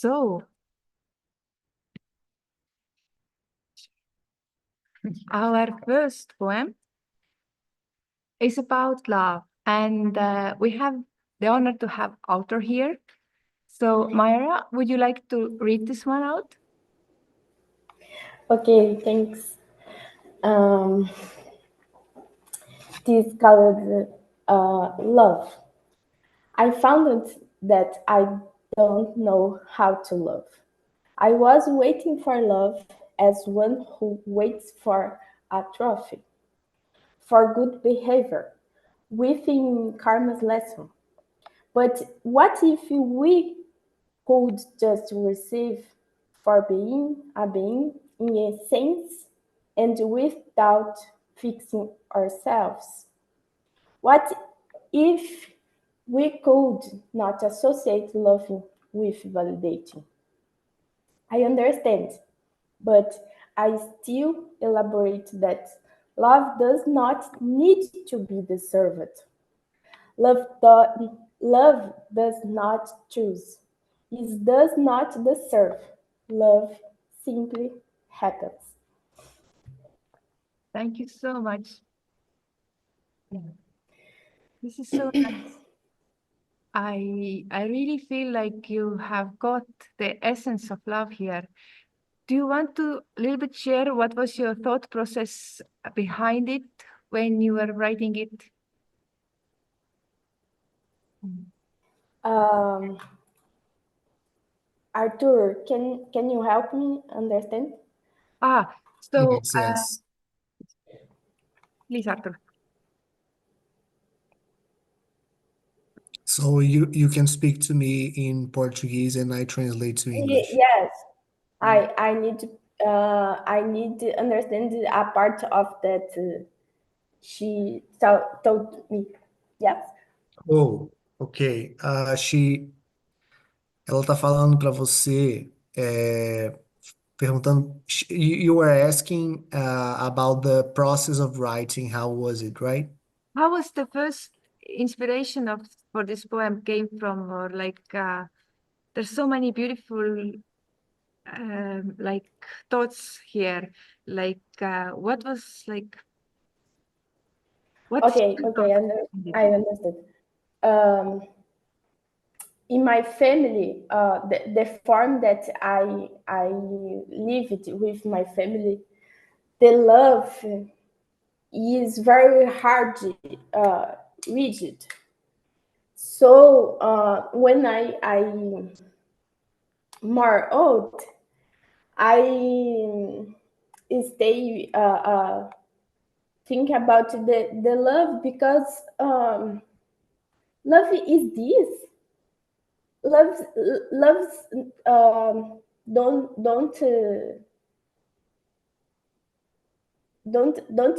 So, our first poem is about love, and we have the honor to have author here. So, Myra, would you like to read this one out? Okay, thanks. This called love. I found it that I don't know how to love. I was waiting for love as one who waits for a trophy, for good behavior, within karma's lesson. But what if we could just receive for being a being in a sense and without fixing ourselves? What if we could not associate loving with validating? I understand, but I still elaborate that love does not need to be deserved. Love does not choose. It does not deserve. Love simply happens. Thank you so much. Yeah. This is so nice. I really feel like you have got the essence of love here. Do you want to a little bit share what was your thought process behind it when you were writing it? Arthur, can you help me understand? So Yes. please, Arthur. So you can speak to me in Portuguese and I translate to English. Yes, I need to understand a part of that she told me. Yes. Oh, ok. Ela tá falando para você, perguntando, you were asking about the process of writing, how was it, right? How was the first inspiration for this poem came from, or like there's so many beautiful like thoughts here. Like what was like what? Okay, I understood. In my family, the form that I lived with my family, the love is very hard, rigid. So when I more old, I stay think about the love because love is this. Love's don't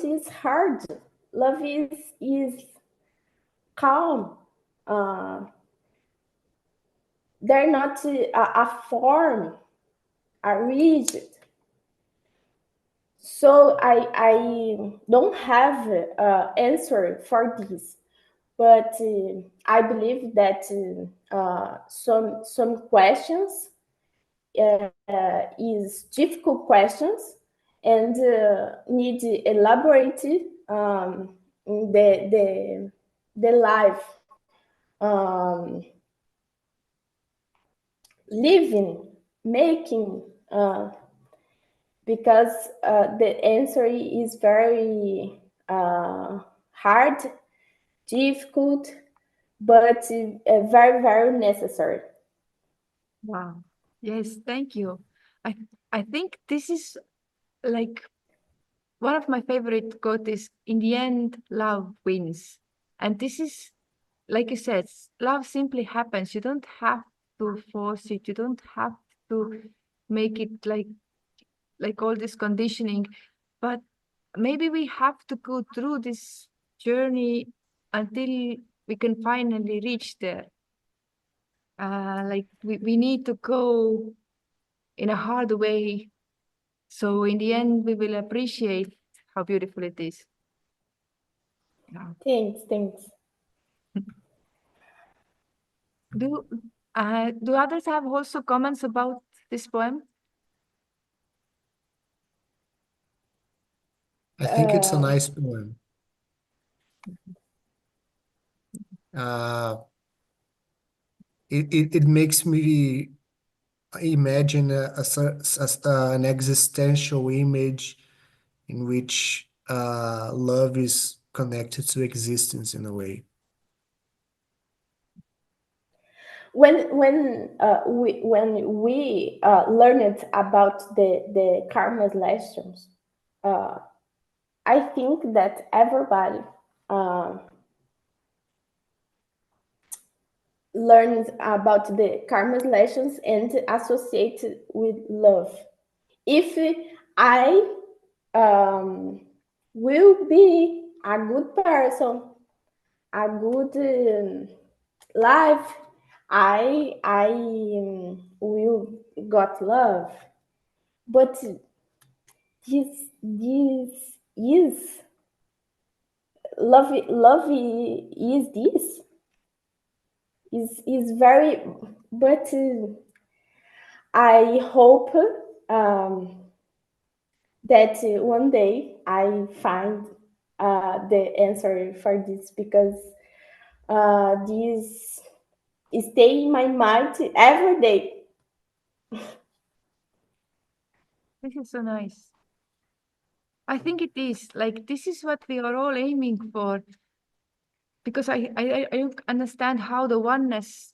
is hard. Love is calm. They're not a form, a rigid. So I don't have answer for this, but I believe that some questions is difficult questions and need elaborate the life living making because the answer is very hard, difficult, but very very necessary. Wow. Yes, thank you. I think this is like one of my favorite quote is in the end, love wins. And this is like you said, love simply happens. You don't have to force it. You don't have to make it like all this conditioning. But maybe we have to go through this journey until we can finally reach there. Like we need to go in a hard way. So in the end, we will appreciate how beautiful it is. Yeah. Thanks. Do Do others have also comments about this poem? I think it's a nice poem. It makes me imagine an existential image in which love is connected to existence in a way. When we learned about the karma's lessons, I think that everybody uh, learns about the karma's lessons and associate with love. If I will be a good person, a good life, I will got love. But this is love is this is very, but I hope that one day I find the answer for this, because this stay in my mind every day. This is so nice. I think it is like this is what we are all aiming for, because I understand how the oneness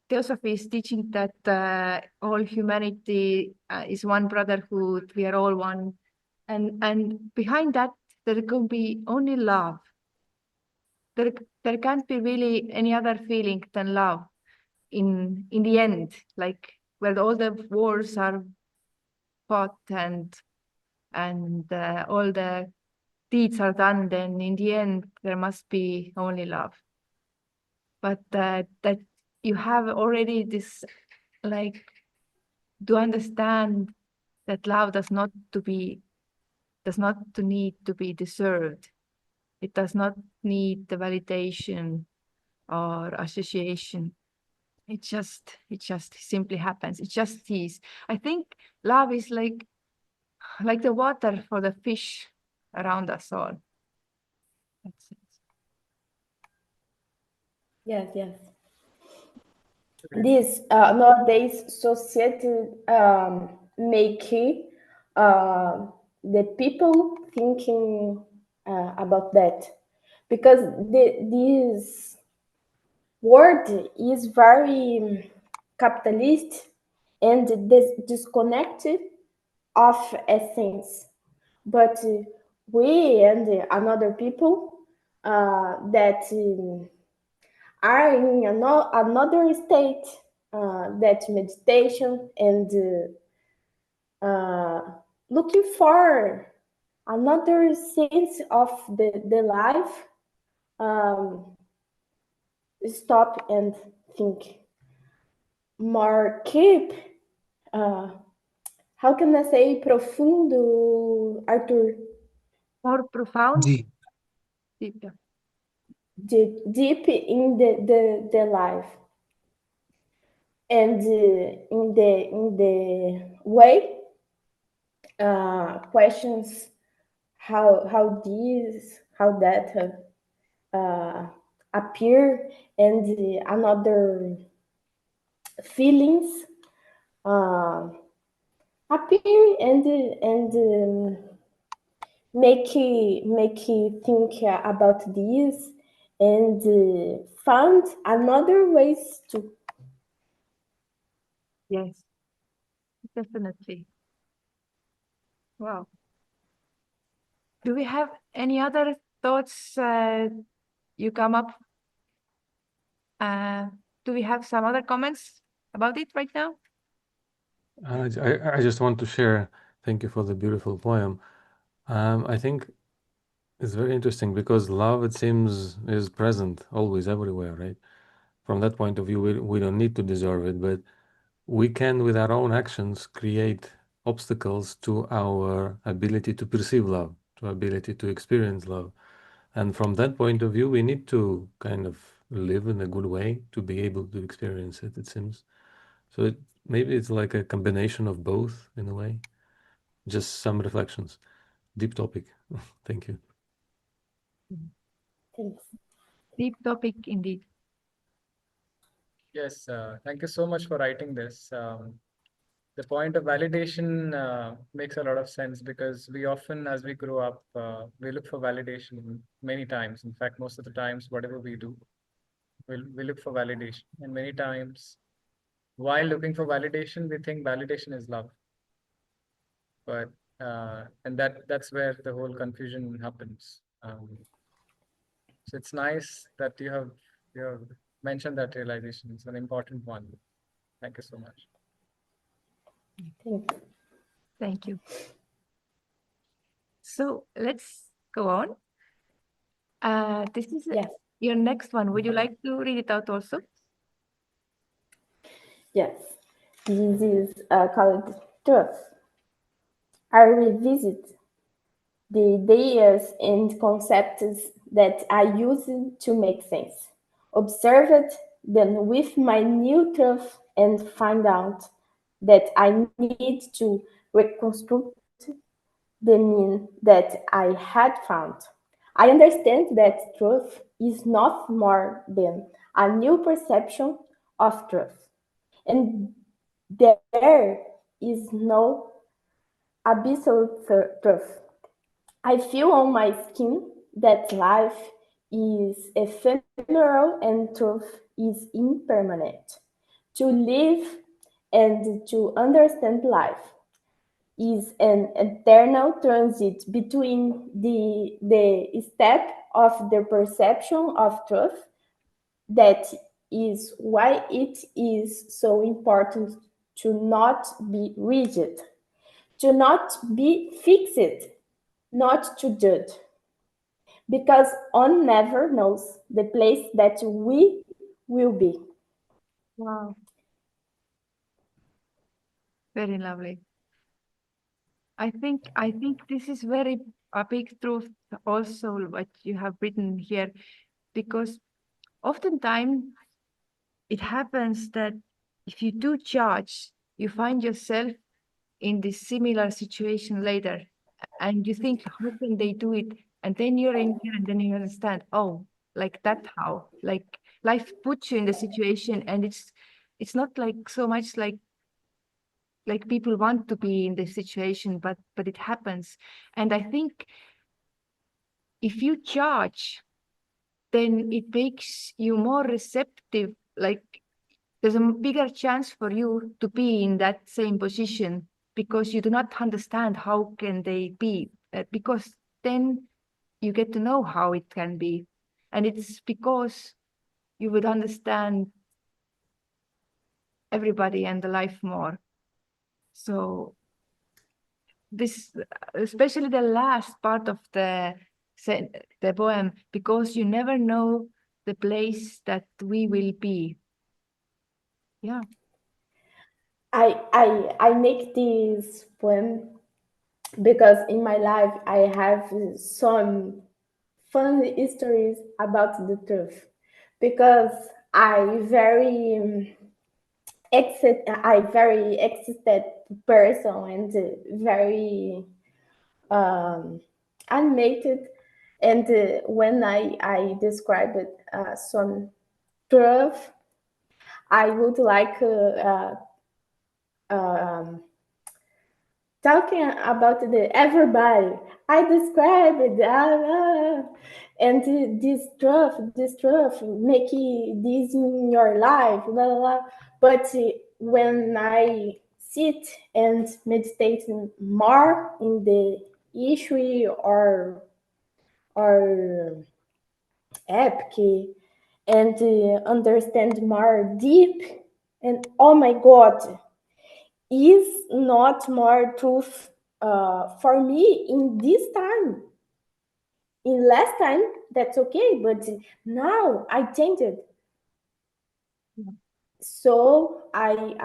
Theosophy is teaching that all humanity is one brotherhood, we are all one, and behind that there can be only love. There can't be really any other feeling than love in the end, like where all the wars are fought and all the deeds are done, then in the end there must be only love. But that you have already this, like, to understand that love does not need to be deserved. It does not need the validation or association. It just simply happens. It just is. I think love is like the water for the fish around us all. That's it. Yes. This nowadays society make the people thinking about that, because this world is very capitalist and disconnected of essence. But we and another people that are in another state, that meditation and looking for another sense of the life, stop and think more keep, how can I say profundo, Arthur? More profound. Deep. Deep, yeah. Deep in the life, and in the way questions how that appear, and another feelings appear, and make you think about this, and find another ways to. Yes, definitely. Wow. Do we have any other thoughts you come up? Do we have some other comments about it right now? I just want to share. Thank you for the beautiful poem. I think it's very interesting because love, it seems, is present always, everywhere, right? From that point of view, we don't need to deserve it, but we can, with our own actions, create obstacles to our ability to perceive love, to ability to experience love. And from that point of view, we need to kind of live in a good way to be able to experience it, it seems. So maybe it's like a combination of both in a way. Just some reflections. Deep topic. Thank you. Thanks. Deep topic indeed. Yes, thank you so much for writing this. The point of validation makes a lot of sense because we often, as we grow up, we look for validation many times. In fact, most of the times, whatever we do, we look for validation. And many times, while looking for validation, we think validation is love. But and that's where the whole confusion happens. So it's nice that you have mentioned that realization. It's an important one. Thank you so much. Thanks. Thank you. So let's go on. This is Yes. your next one. Would you like to read it out also? Yes. This is called truth. I revisit the ideas and concepts that I use to make sense. Observe them with my new truth and find out that I need to reconstruct the meaning that I had found. I understand that truth is not more than a new perception of truth. And there is no absolute truth. I feel on my skin that life is ephemeral and truth is impermanent. To live and to understand life is an eternal transit between the step of the perception of truth. That is why it is so important to not be rigid, to not be fixed, not to judge, because one never knows the place that we will be. Wow. Very lovely. I think this is very a big truth also what you have written here, because oftentimes it happens that if you do judge, you find yourself in this similar situation later, and you think, how can they do it? And then you're in here, and then you understand, oh, like that, how? Like life puts you in the situation, and it's not like so much like people want to be in this situation, but it happens. And I think if you judge, then it makes you more receptive. Like there's a bigger chance for you to be in that same position because you do not understand how can they be, because then you get to know how it can be. And it's because you would understand everybody and the life more. So this, especially the last part of the poem, because you never know the place that we will be. Yeah. I make this poem because in my life I have some fun stories about the truth, because I very excited person and very animated. And when I describe it some truth, I would like talking about the everybody. I describe it, and this truth, make this in your life, blah, blah, blah. But when I sit and meditate more in the issue or epic and understand more deep, and oh my God, is not more truth for me in this time. In last time, that's okay, but now I changed it. So I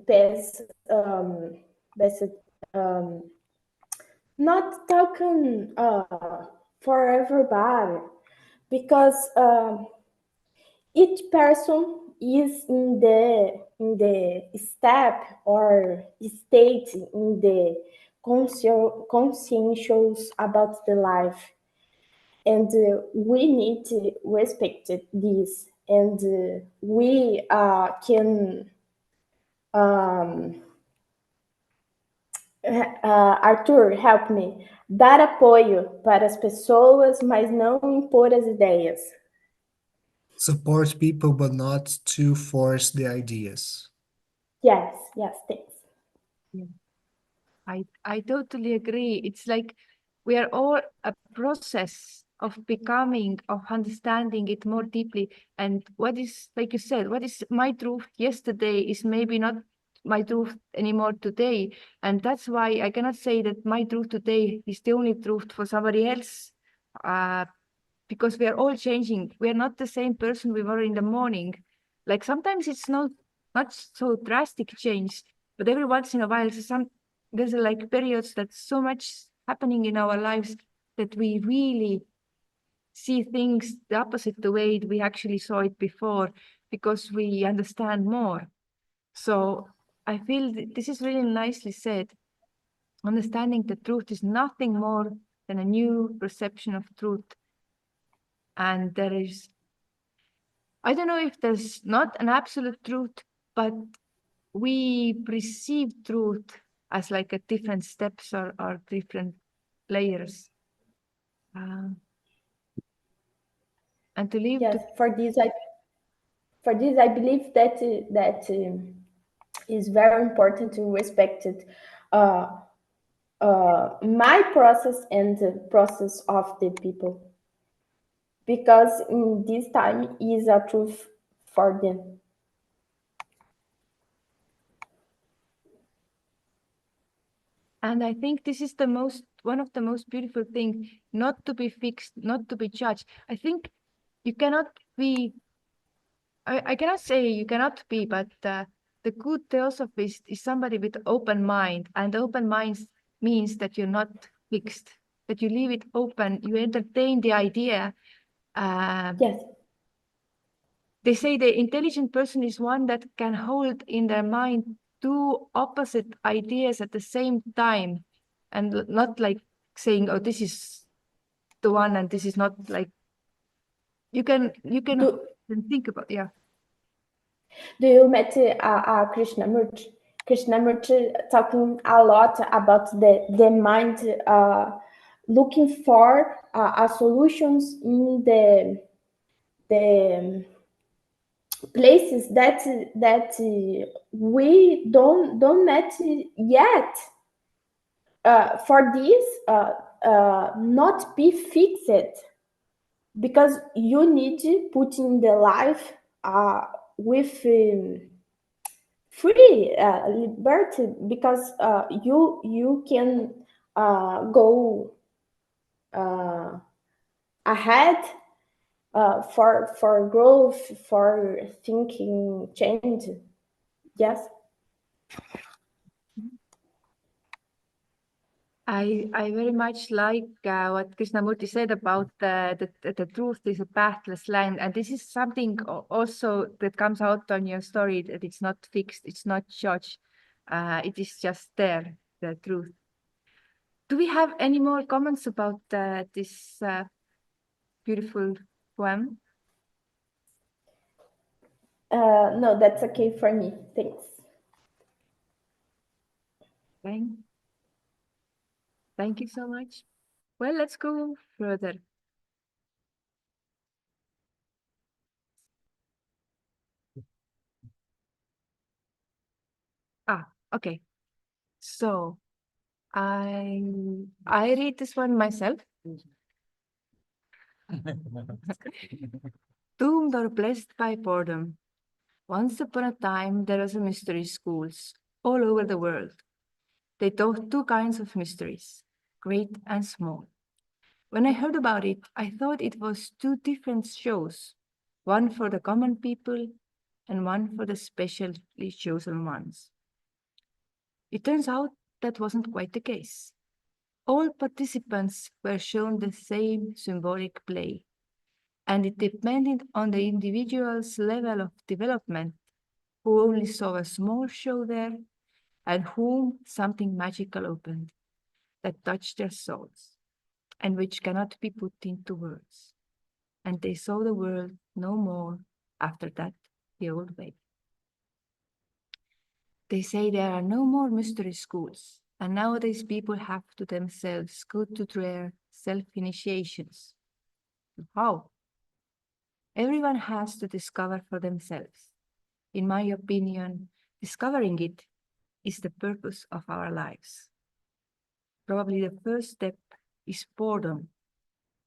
pass not talking for everybody, because each person is in the step or state in the conscientious about the life, and we need to respect this, and we can Arthur, help me. Dar apoio para as pessoas, mas não impor as ideias. Support people, but not to force the ideas. Yes, thanks. I totally agree. It's like we are all a process of becoming, of understanding it more deeply. And what is, like you said, what is my truth yesterday is maybe not my truth anymore today. And that's why I cannot say that my truth today is the only truth for somebody else. Because we are all changing. We are not the same person we were in the morning. Like sometimes it's not so drastic change, but every once in a while, there's like periods that's so much happening in our lives that we really see things the opposite the way we actually saw it before, because we understand more. So I feel this is really nicely said. Understanding the truth is nothing more than a new perception of truth. And there is, I don't know if there's not an absolute truth, but we perceive truth as like a different steps or different layers. And to live Yes, for this I believe that is very important to respect it. My process and the process of the people, because in this time is a truth for them. And I think this is one of the most beautiful things, not to be fixed, not to be judged. I think you cannot be, I cannot say you cannot be, but the good theosophist is somebody with open mind, and open mind means that you're not fixed, that you leave it open, you entertain the idea. Yes. They say the intelligent person is one that can hold in their mind two opposite ideas at the same time, and not like saying, oh, this is the one and this is not, like you can think about. Yeah. Do you met Krishnamurti? Krishnamurti talking a lot about the mind looking for solutions in the places that we don't met yet. For this, not be fixed, because you need to put in the life with free liberty, because you can go ahead for growth, for thinking change. Yes. I very much like what Krishnamurti said about the truth is a pathless land. And this is something also that comes out on your story, that it's not fixed, it's not judged. It is just there, the truth. Do we have any more comments about this beautiful poem? No, that's okay for me. Thanks. Thank you so much. Well, let's go further. Okay. So I read this one myself. Doomed or blessed by boredom. Once upon a time, there was a mystery schools all over the world. They taught two kinds of mysteries, great and small. When I heard about it, I thought it was two different shows, one for the common people and one for the specially chosen ones. It turns out that wasn't quite the case. All participants were shown the same symbolic play. and it depended on the individual's level of development, who only saw a small show there, and whom something magical opened that touched their souls, and which cannot be put into words. And they saw the world no more after that the old way. They say there are no more mystery schools, and nowadays people have to themselves go to their self-initiations. How? Everyone has to discover for themselves. In my opinion, discovering it is the purpose of our lives. Probably the first step is boredom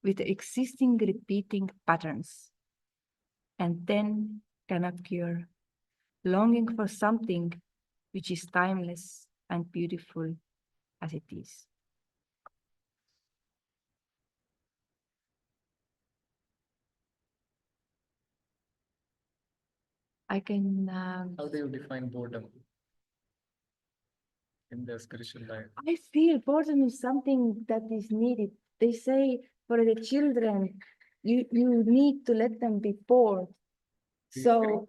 with the existing repeating patterns, and then can occur longing for something which is timeless and beautiful as it is. I can. How do you define boredom in the spiritual life? I feel boredom is something that is needed. They say for the children, you need to let them be bored. So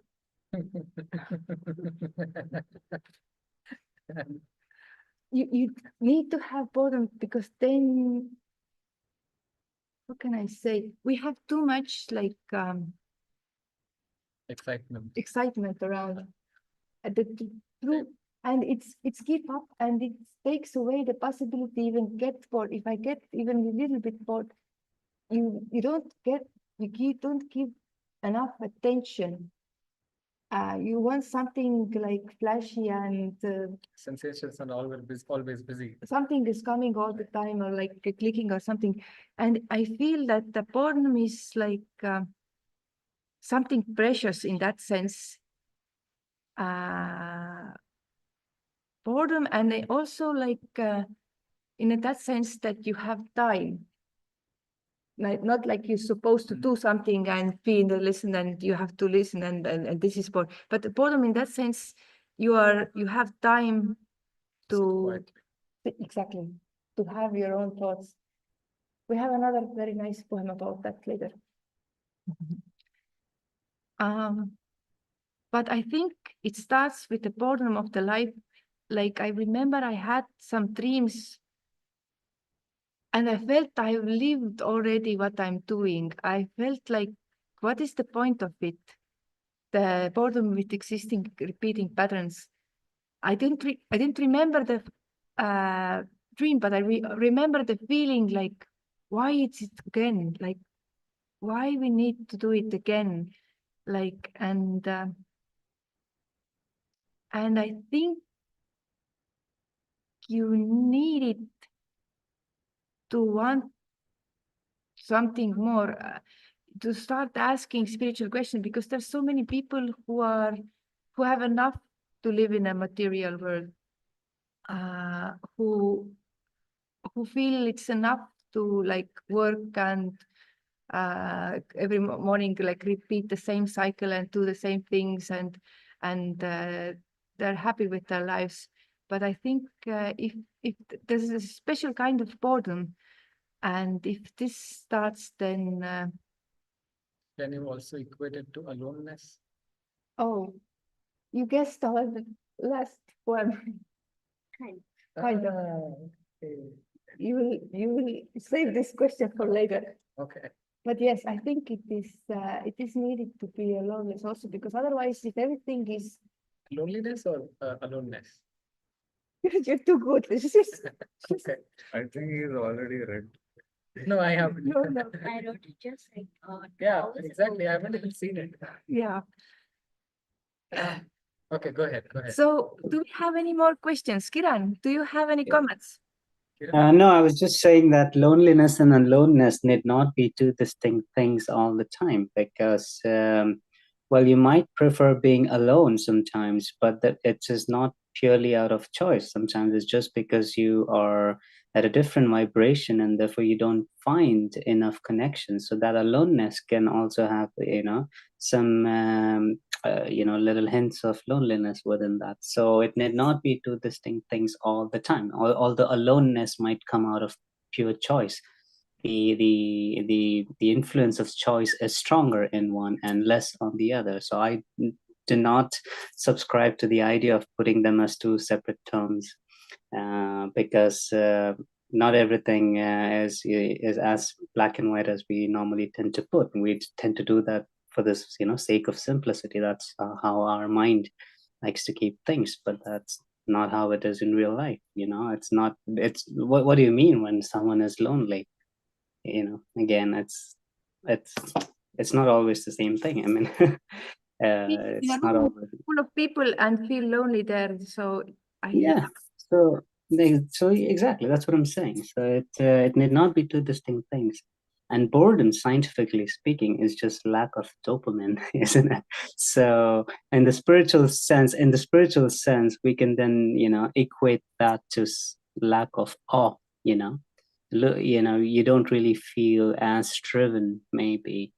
you need to have boredom, because then, what can I say? We have too much like Excitement. around true, and it's give up, and it takes away the possibility even get bored. If I get even a little bit bored, you don't give enough attention. You want something like flashy, and Sensations and always busy. something is coming all the time, or like clicking or something. And I feel that the boredom is like something precious in that sense. Boredom, and they also like in that sense that you have time. Like, not like you're supposed to do something and be in the listen, and you have to listen, and this is bored. But the boredom in that sense, you have time to exactly to have your own thoughts. We have another very nice poem about that later. But I think it starts with the boredom of the life. Like, I remember I had some dreams, and I felt I've lived already what I'm doing. I felt like, what is the point of it? The boredom with existing repeating patterns. I didn't remember the dream, but I remember the feeling like, why it's it again? Like, why we need to do it again? Like, and I think you need it to want something more, to start asking spiritual questions, because there's so many people who have enough to live in a material world, who feel it's enough to like work and every morning like repeat the same cycle and do the same things, and they're happy with their lives. But I think if there's a special kind of boredom, and if this starts, then Can you also equate it to aloneness? oh, you guessed all the last poem. Kind of. Okay. You will save this question for later. Okay. But yes, I think it is needed to be aloneness also, because otherwise, if everything is Loneliness or aloneness? you're too good. It's just, Okay. I think he's already read. No, I haven't. no. I wrote it just like Yeah, hours exactly. I ago. haven't even seen it. Yeah. Okay, go ahead. So, do we have any more questions? Kiran, do you have any Yeah. comments? No, I was just saying that loneliness and aloneness need not be two distinct things all the time, because, well, you might prefer being alone sometimes, but that it is not purely out of choice. Sometimes it's just because you are at a different vibration, and therefore you don't find enough connection. So that aloneness can also have, some little hints of loneliness within that. So it need not be two distinct things all the time. Although aloneness might come out of pure choice, the influence of choice is stronger in one and less on the other. So I do not subscribe to the idea of putting them as two separate terms, because not everything is as black and white as we normally tend to put. We tend to do that for this, sake of simplicity. That's how our mind likes to keep things, but that's not how it is in real life. It's not. It's what do you mean when someone is lonely? Again, it's not always the same thing. I mean, In it's a not room always. full of people and feel lonely there. So Yeah. So exactly, that's what I'm saying. So it need not be two distinct things. And boredom, scientifically speaking, is just lack of dopamine, isn't it? So in the spiritual sense, we can then, equate that to lack of awe, you don't really feel as driven maybe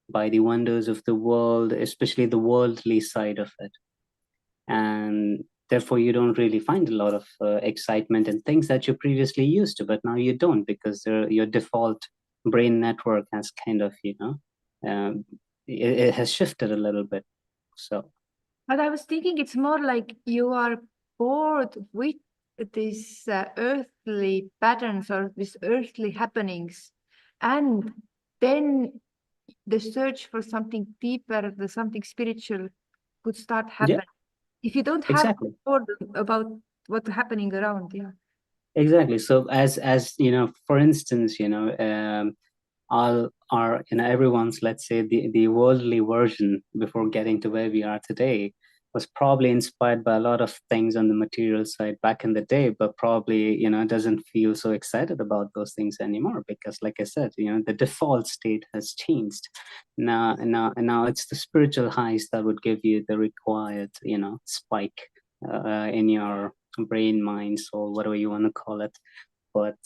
by the wonders of the world, especially the worldly side of it. And therefore you don't really find a lot of excitement in things that you previously used to, but now you don't, because your default brain network has kind of, it has shifted a little bit. So but I was thinking it's more like you are bored with these earthly patterns or these earthly happenings. And then the search for something deeper, the something spiritual could start yeah, happening. If you don't have exactly. boredom about what's happening around, yeah. Exactly. So as for instance, all our, everyone's, let's say, the worldly version before getting to where we are today was probably inspired by a lot of things on the material side back in the day, but probably, doesn't feel so excited about those things anymore, because like I said, the default state has changed. Now it's the spiritual highs that would give you the required, spike in your brain, mind, soul, whatever you want to call it. But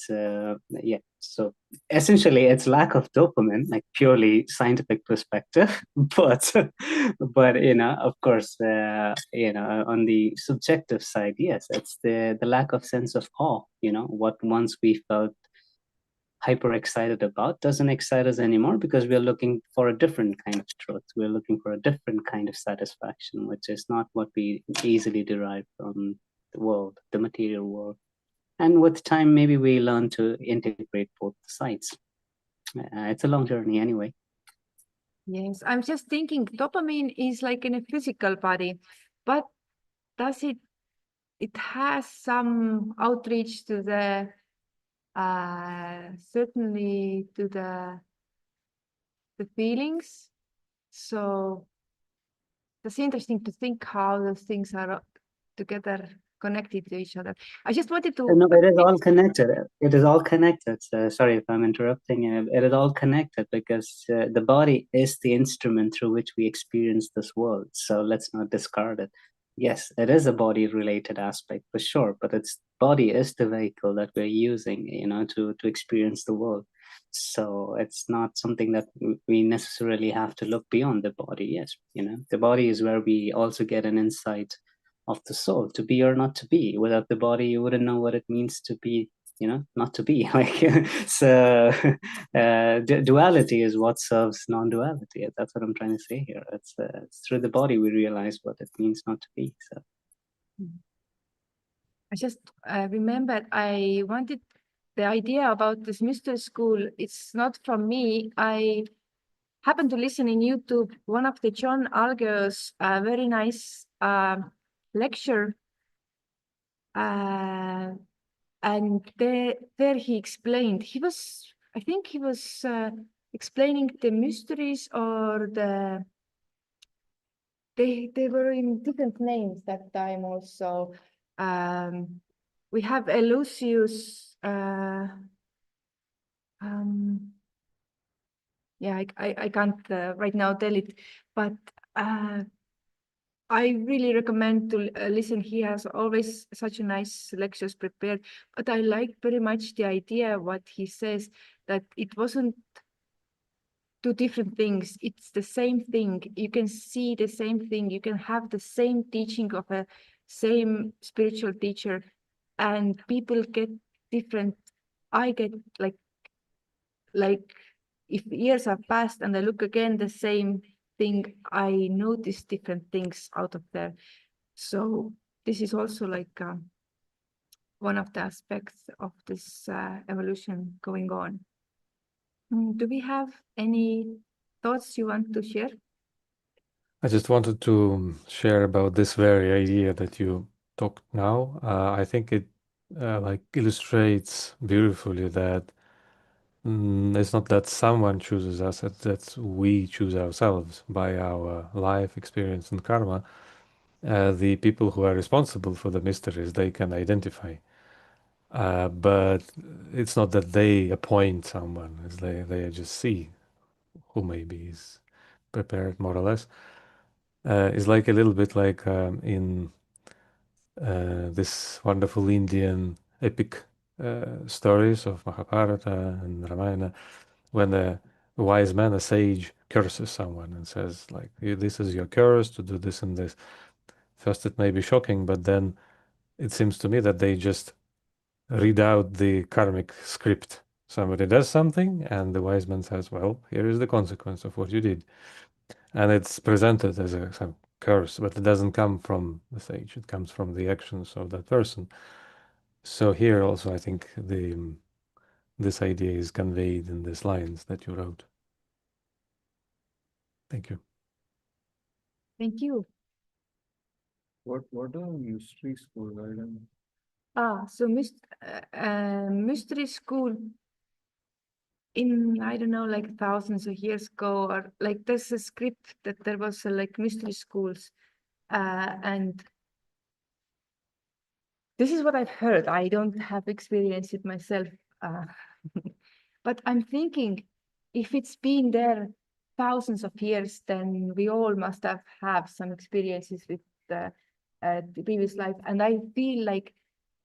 yeah, so essentially it's lack of dopamine, like purely scientific perspective. But of course, on the subjective side, yes, it's the lack of sense of awe. What once we felt hyper excited about doesn't excite us anymore, because we're looking for a different kind of truth. We're looking for a different kind of satisfaction, which is not what we easily derive from the world, the material world. And with time, maybe we learn to integrate both sides. It's a long journey anyway. Yes, I'm just thinking dopamine is like in a physical body, but does it has some outreach to the certainly to the feelings. So it's interesting to think how those things are together connected to each other. I just wanted to No, it is all connected. It is all connected. Sorry if I'm interrupting. It is all connected, because the body is the instrument through which we experience this world. So let's not discard it. Yes, it is a body-related aspect for sure, but its body is the vehicle that we're using, to experience the world. So it's not something that we necessarily have to look beyond the body. Yes, the body is where we also get an insight of the soul, to be or not to be. Without the body, you wouldn't know what it means to be, not to be. Like, so duality is what serves non-duality. That's what I'm trying to say here. It's through the body we realize what it means not to be. So I just remembered I wanted the idea about this mystery school. It's not from me. I happened to listen in YouTube one of the John Algeo's very nice lecture, and there he explained. I think he was explaining the mysteries, or they were in different names that time also. We have Elusius. Yeah, I can't right now tell it, but I really recommend to listen. He has always such a nice lectures prepared, but I like very much the idea what he says, that it wasn't two different things. It's the same thing. You can see the same thing. You can have the same teaching of a same spiritual teacher, and people get different. I get like like if years have passed and I look again the same thing, I notice different things out of there. So this is also like one of the aspects of this evolution going on. Do we have any thoughts you want to share? I just wanted to share about this very idea that you talked now. I think it like illustrates beautifully that it's not that someone chooses us, it's that we choose ourselves by our life experience and karma. The people who are responsible for the mysteries, they can identify. But it's not that they appoint someone, it's they just see who maybe is prepared more or less. It's like a little bit like in this wonderful Indian epic stories of Mahabharata and Ramayana, when a wise man, a sage, curses someone and says, like, this is your curse to do this and this. First, it may be shocking, but then it seems to me that they just read out the karmic script. Somebody does something, and the wise man says, well, here is the consequence of what you did. And it's presented as some curse, but it doesn't come from the sage. It comes from the actions of that person. So here also, I think this idea is conveyed in these lines that you wrote. Thank you. Thank you. What are mystery schools? I don't. So mystery school in, I don't know, like thousands of years ago, or like there's a script that there was like mystery schools. And this is what I've heard. I don't have experience it myself. But I'm thinking if it's been there thousands of years, then we all must have some experiences with the previous life. And I feel like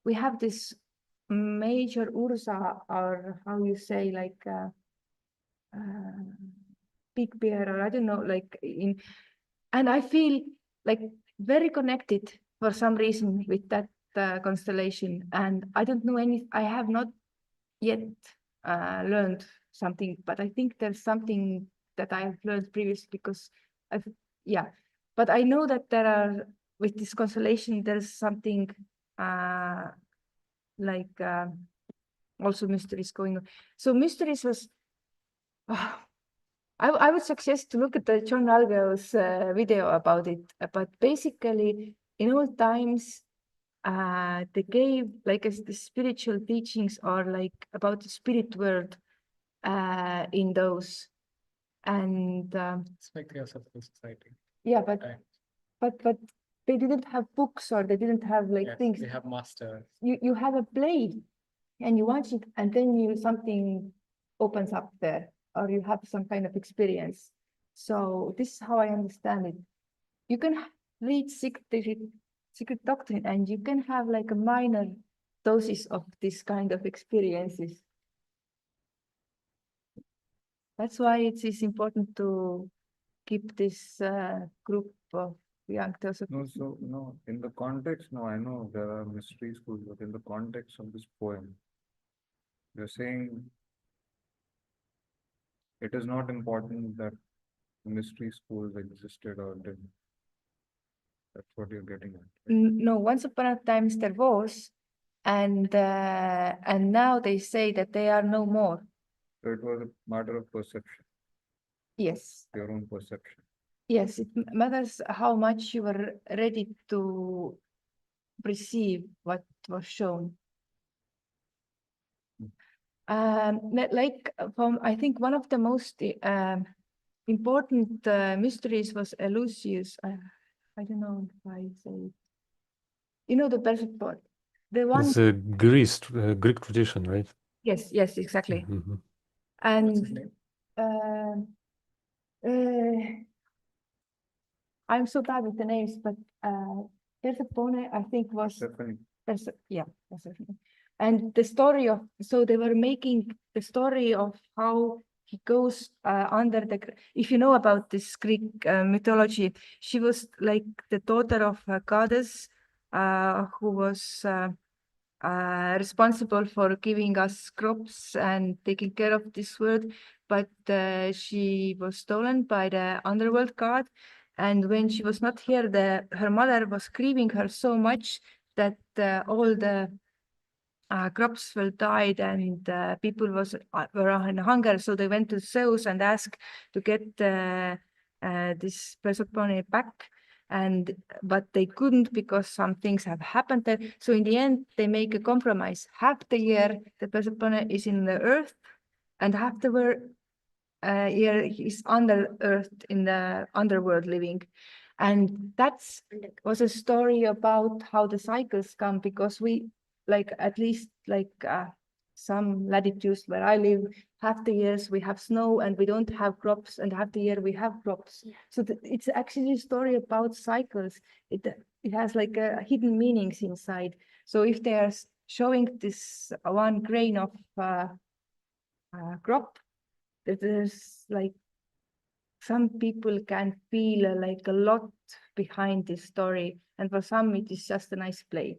we have this major ursa, or how you say, like big bear, or I don't know, like and I feel like very connected for some reason with that constellation. And I don't know I have not yet learned something, but I think there's something that I've learned previously, because but I know that there are, with this constellation, there's something like also mysteries going on. So mysteries was, I would suggest to look at the John Alveo's video about it. But basically, in old times, they gave like the spiritual teachings, or like about the spirit world in those. And It's like Theosophical Society. yeah, Right. but they didn't have books, or they didn't have like Yes, things. they have masters. You have a play and you watch it, and then something opens up there, or you have some kind of experience. So this is how I understand it. You can read secret doctrine, and you can have like a minor doses of this kind of experiences. That's why it is important to keep this group of young Theosophists. No, in the context, no, I know there are mystery schools, but in the context of this poem, you're saying it is not important that mystery schools existed or didn't. That's what you're getting at. Right? No, once upon a time there was, and now they say that they are no more. So it was a matter of perception, Yes. your own perception. Yes, it matters how much you were ready to receive what was shown. Like I think one of the most important mysteries was Eleusis. I don't know if I say it. You know the Persephone, the one. It's a Greek tradition, right? Yes, exactly. Mhm. What's his And name? I'm so bad with the names, but Persephone, I think, was Stephanie. Persephone. And the story of, so they were making the story of how he goes under the, if you know about this Greek mythology, she was like the daughter of a goddess who was responsible for giving us crops and taking care of this world, but she was stolen by the underworld god. And when she was not here, her mother was grieving her so much that all the crops will died and people were in hunger. So they went to Zeus and asked to get this Persephone back. But they couldn't because some things have happened there. So in the end, they make a compromise. Half the year, the Persephone is in the earth, and half the year is under earth in the underworld living. And that was a story about how the cycles come, because we, like, at least like some latitudes where I live, half the years we have snow and we don't have crops, and half the year we have crops. So it's actually a story about cycles. It has like hidden meanings inside. So if they are showing this one grain of crop, that there's like some people can feel like a lot behind this story, and for some it is just a nice play.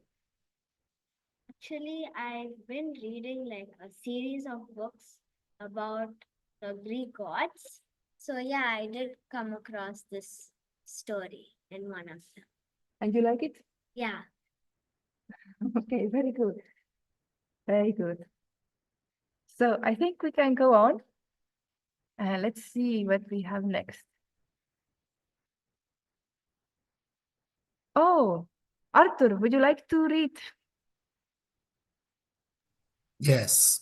Actually, I've been reading like a series of books about the Greek gods. So yeah, I did come across this story in one of them. And you like it? Yeah. Okay, very good. Very good. So I think we can go on. Let's see what we have next. Oh, Arthur, would you like to read? Yes.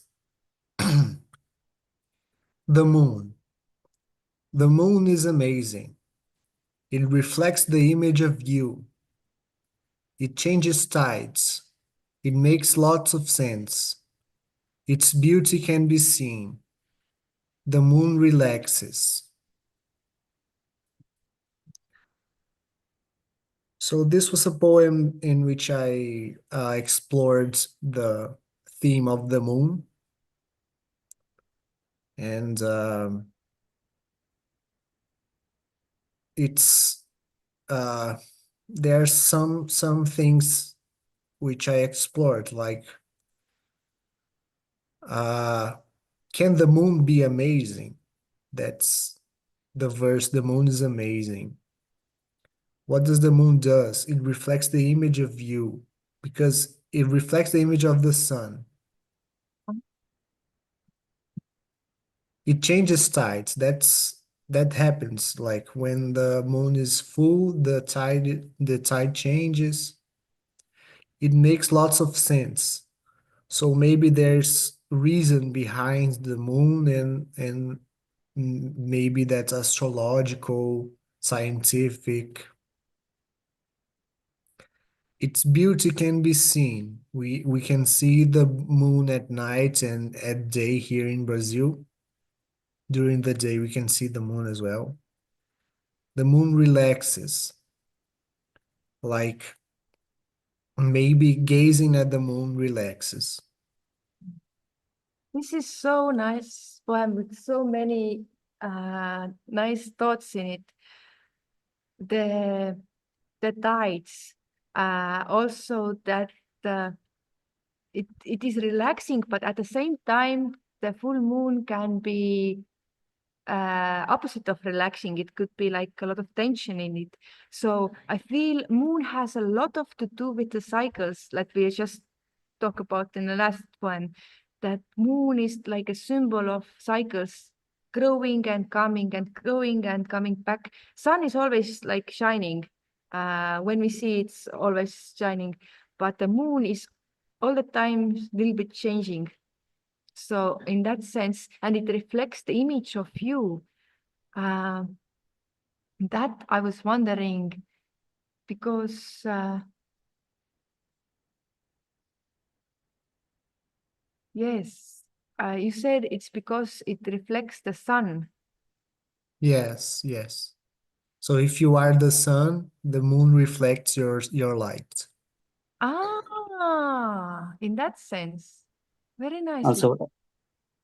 The moon. The moon is amazing. It reflects the image of you. It changes tides. It makes lots of sense. Its beauty can be seen. The moon relaxes. So this was a poem in which I explored the theme of the moon. And there's some things which I explored, like can the moon be amazing? That's the verse. The moon is amazing. What does the moon does? It reflects the image of you, because it reflects the image of the sun. It changes tides. That happens. Like when the moon is full, the tide changes. It makes lots of sense. So maybe there's reason behind the moon, and maybe that's astrological, scientific. Its beauty can be seen. We can see the moon at night and at day here in Brazil. During the day, we can see the moon as well. The moon relaxes. Like maybe gazing at the moon relaxes. This is so nice poem with so many nice thoughts in it. The tides, also that it is relaxing, but at the same time, the full moon can be opposite of relaxing. It could be like a lot of tension in it. So I feel moon has a lot of to do with the cycles, like we just talked about in the last one. That moon is like a symbol of cycles, growing and coming and growing and coming back. Sun is always like shining. When we see it's always shining, but the moon is all the time a little bit changing. So in that sense, and it reflects the image of you. That I was wondering, because yes, you said it's because it reflects the sun. Yes, yes. So if you are the sun, the moon reflects your light. In that sense. Very nicely.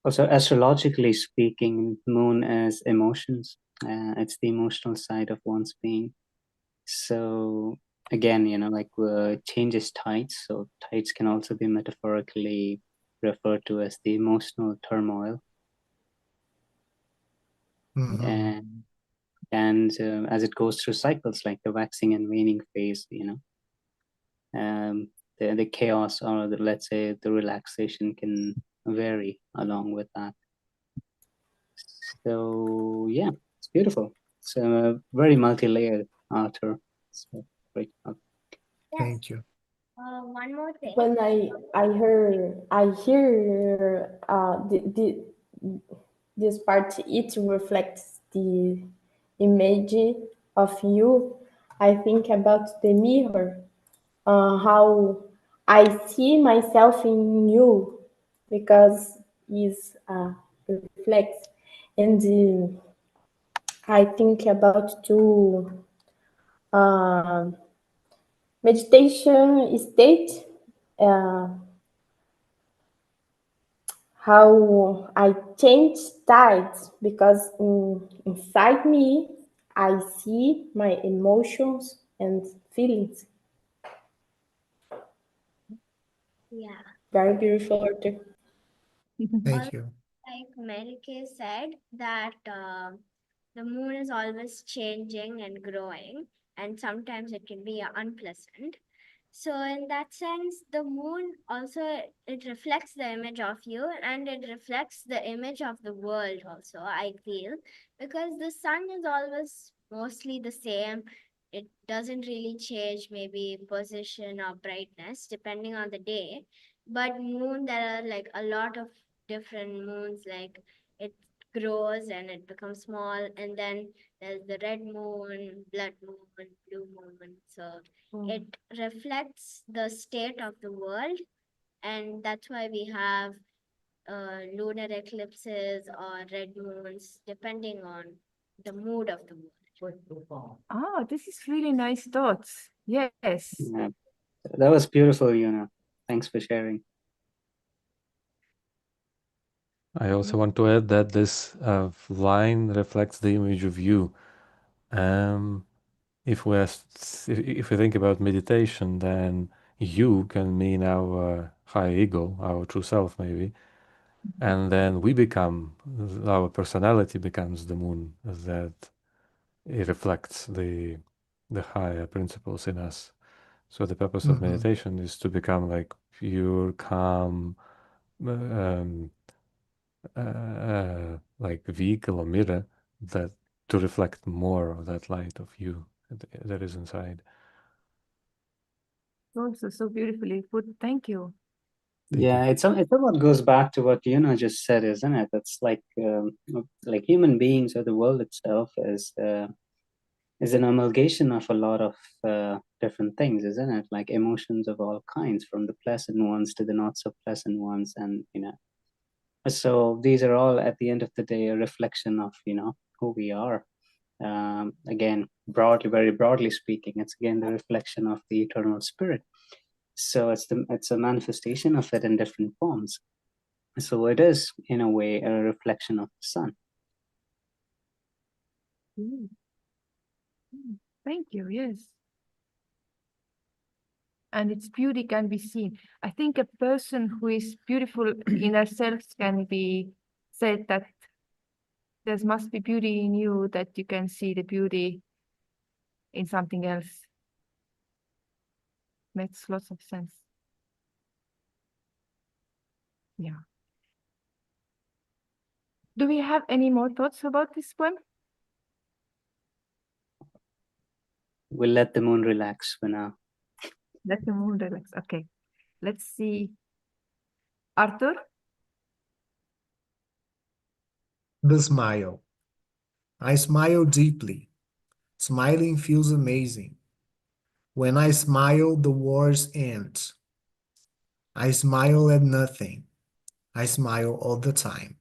Also, astrologically speaking, moon is emotions. It's the emotional side of one's being. So again, like changes tides. So tides can also be metaphorically referred to as the emotional turmoil. Mhm. And as it goes through cycles, like the waxing and waning phase, the chaos, or let's say the relaxation, can vary along with that. So yeah, it's beautiful. It's very multi-layered, Arthur. So great. Yes. Thank you. One more thing. When I hear this part, it reflects the image of you. I think about the mirror, how I see myself in you, because it's reflects. And I think about two meditation state, uh, how I change tides, because inside me I see my emotions and feelings. Yeah. Very beautiful, Arthur. Thank you. Like Mary Kay said, that the moon is always changing and growing, and sometimes it can be unpleasant. So, in that sense, the moon also, it reflects the image of you, and it reflects the image of the world also, I feel, because the sun is always mostly the same. It doesn't really change, maybe position or brightness depending on the day. But moon, there are like a lot of different moons, like it grows and it becomes small, and then there's the red moon, blood moon, blue moon. So it reflects the state of the world, and that's why we have lunar eclipses or red moons depending on the mood of the world. Ah, this is really nice thoughts. Yes. Yeah, that was beautiful, Thanks for sharing. I also want to add that this line reflects the image of you. If we think about meditation, then you can mean our high ego, our true self, maybe, and then our personality becomes the moon that it reflects the higher principles in us. So the purpose of Mhm. meditation is to become like pure, calm, like vehicle or mirror that to reflect more of that light of you that is inside. Also so beautifully put. Thank you. Thank Yeah, you. it somewhat goes back to what just said, isn't it? It's like human beings, or the world itself is an amalgamation of a lot of different things, isn't it? Like emotions of all kinds, from the pleasant ones to the not so pleasant ones, and so these are all, at the end of the day, a reflection of who we are. Again, very broadly speaking, it's again the reflection of the eternal spirit. So it's a manifestation of it in different forms. So it is, in a way, a reflection of the sun. Mm. Thank you. Yes. And its beauty can be seen. I think a person who is beautiful in themselves can be said that there must be beauty in you, that you can see the beauty in something else. Makes lots of sense. Yeah. Do we have any more thoughts about this poem? We'll let the moon relax for now. Let the moon relax. Okay. Let's see. Arthur? The smile. I smile deeply. Smiling feels amazing. When I smile, the wars end. I smile at nothing. I smile all the time.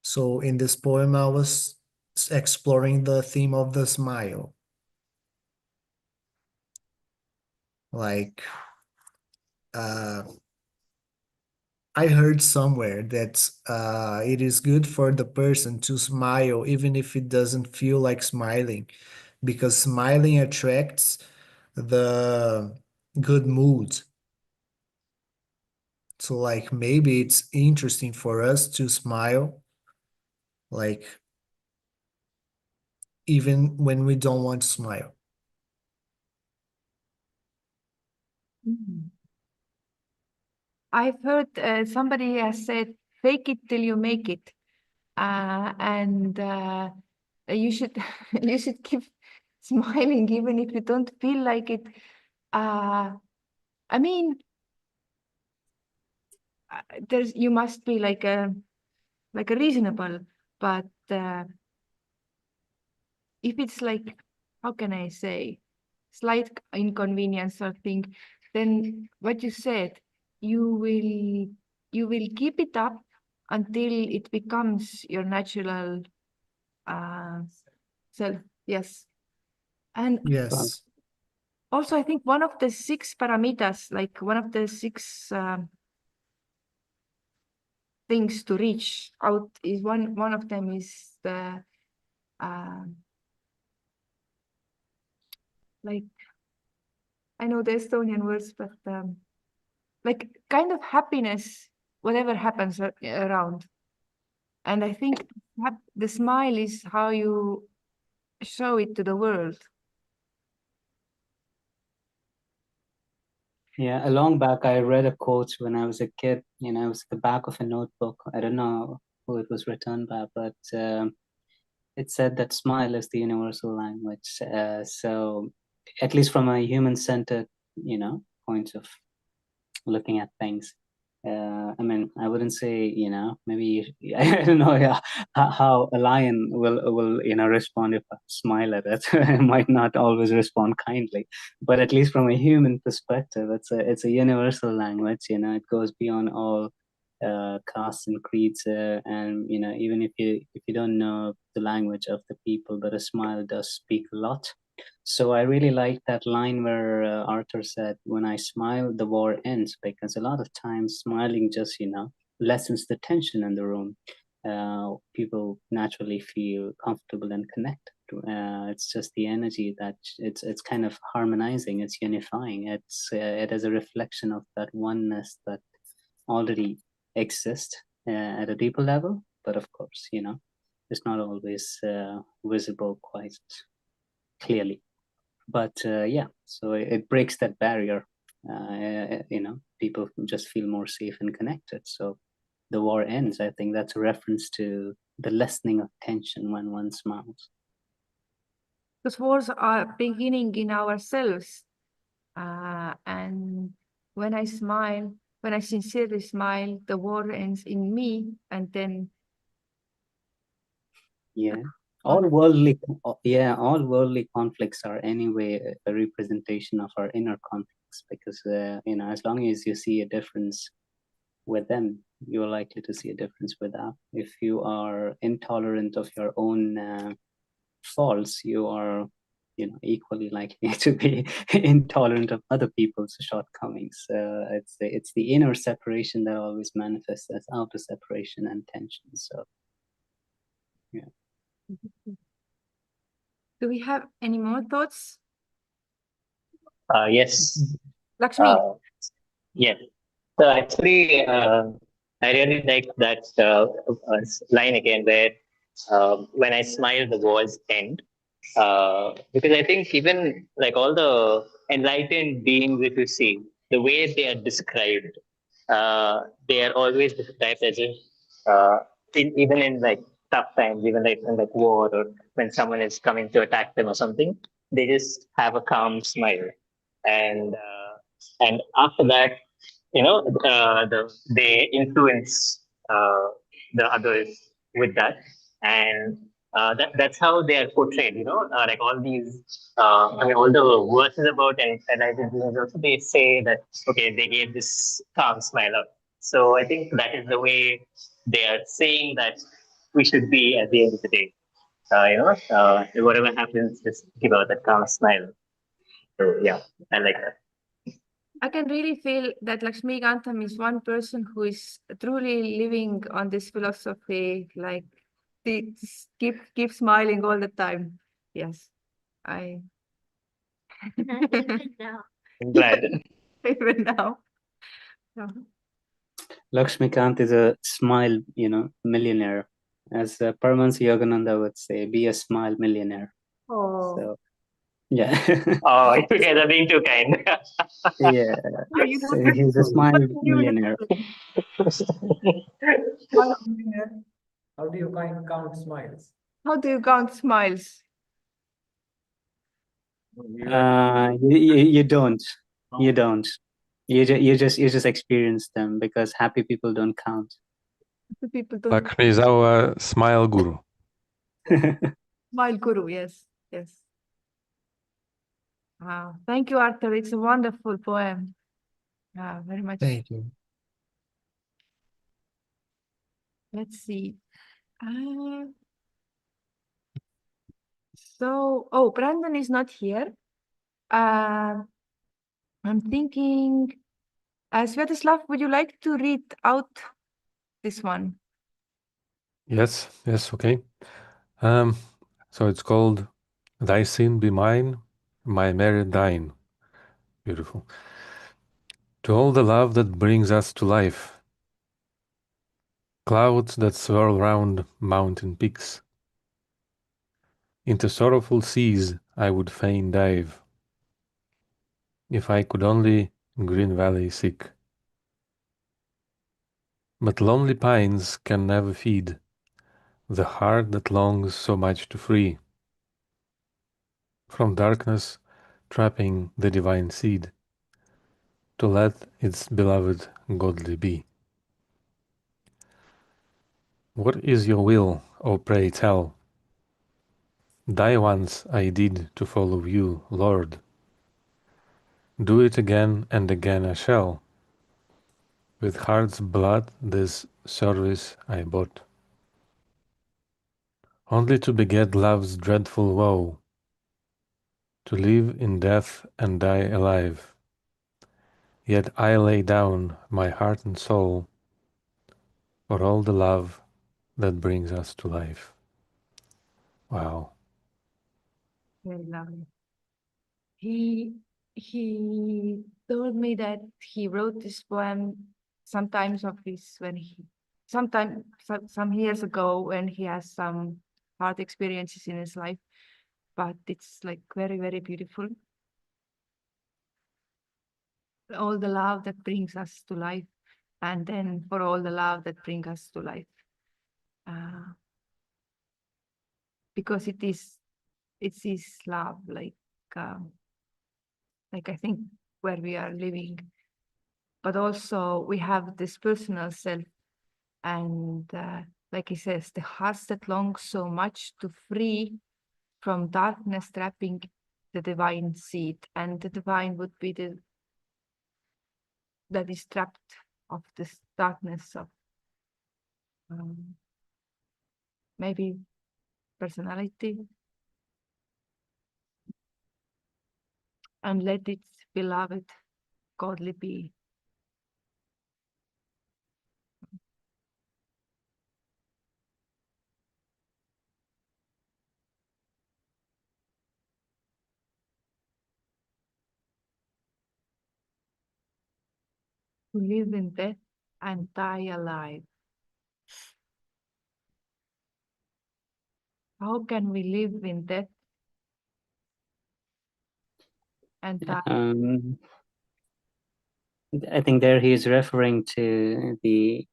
So in this poem, I was exploring the theme of the smile. Like, I heard somewhere that it is good for the person to smile even if it doesn't feel like smiling, because smiling attracts the good mood. So like maybe it's interesting for us to smile, like even when we don't want to smile. Mhm. I've heard somebody has said, fake it till you make it. And you should you should keep smiling even if you don't feel like it. I mean, you must be like a reasonable, but if it's like, how can I say, slight inconvenience or thing, then what you said, you will keep it up until it becomes your natural self. Yes. And Yes. also, I think one of the 6 paramitas, like one of the 6 things to reach out, is one of them is the like, I know the Estonian words, but like kind of happiness, whatever happens around. And I think the smile is how you show it to the world. Yeah, a long back, I read a quote when I was a kid. You know, it was at the back of a notebook. I don't know who it was written by, but it said that smile is the universal language. So, at least from a human-centered, you know, point of looking at things. I mean, I wouldn't say, you know, maybe I don't know how a lion will you know respond if I smile at it. It might not always respond kindly, but at least from a human perspective, it's a universal language. You know, it goes beyond all castes and creeds, and you know, even if you don't know the language of the people, but a smile does speak a lot. So I really like that line where Arthur said, "When I smile, the war ends," because a lot of times smiling just, you know, lessens the tension in the room. People naturally feel comfortable and connected. It's just the energy that it's kind of harmonizing. It's unifying. It is a reflection of that oneness that already exists at a deeper level. But of course, you know, it's not always visible quite clearly. But yeah, so it breaks that barrier. You know, people just feel more safe and connected. So the war ends. I think that's a reference to the lessening of tension when one smiles. Because wars are beginning in ourselves. And when I smile, when I sincerely smile, the war ends in me, and then Yeah. All worldly conflicts are anyway a representation of our inner conflicts, because you know, as long as you see a difference with them, you're likely to see a difference with that. If you are intolerant of your own faults, you are, you know, equally likely to be intolerant of other people's shortcomings. It's the inner separation that always manifests as outer separation and tension. So yeah. do we have any more thoughts? Yes. Lakshmi. Yes. So actually, I really like that line again where when I smile, the walls end. Because I think even like all the enlightened beings, if you see, the way they are described, they are always described as if, uh, even in like tough times, even like in like war or when someone is coming to attack them or something, they just have a calm smile. And after that, you know, they influence the others with that, and that's how they are portrayed. You know, like all these, I mean, all the verses about enlightened beings also, they say that okay, they gave this calm smile out. So I think that is the way they are saying that we should be at the end of the day. You know, whatever happens, just give out that calm smile. So yeah, I like that. I can really feel that Lakshmi Gantam is one person who is truly living on this philosophy, like keep smiling all the time. Yes. I Even now. I'm glad. even now. Yeah. Lakshmikant is a smile, millionaire. As Paramahansa Yogananda would say, be a smile millionaire. Oh, So, yeah. Oh, you guys are being too kind. Yeah. you So know, he's a smile you millionaire. How do you count smiles? how do you count smiles? You don't. You don't. You just experience them because happy people don't count. The people don't Lakshmi is our smile guru. smile guru. Yes, yes. Wow. Thank you, Arthur. It's a wonderful poem. Very much. Thank you. Let's see. Oh, Brandon is not here. I'm thinking, Sviatoslav, would you like to read out this one? Yes, okay. So it's called Thy Sin Be Mine, My Merit Thine. Beautiful. To all the love that brings us to life, clouds that swirl round mountain peaks, into sorrowful seas I would fain dive, if I could only green valley seek. But lonely pines can never feed the heart that longs so much to free from darkness trapping the divine seed, to let its beloved godly be. What is your will, O pray tell? Die once I did to follow you, Lord. Do it again and again I shall. With heart's blood this service I bought. Only to beget love's dreadful woe, to live in death and die alive. Yet I lay down my heart and soul for all the love that brings us to life. Wow. Very lovely. He told me that he wrote this poem sometimes of his when he some years ago when he has some hard experiences in his life, but it's like very, very beautiful. All the love that brings us to life, and then for all the love that brings us to life. Because it is love, like I think where we are living, but also we have this personal self, and like he says, the hearts that long so much to free from darkness trapping the divine seed, and the divine would be that is trapped of this darkness of maybe personality, and let its beloved godly be. To live in death and die alive. How can we live in death and die? I think there he is referring to the,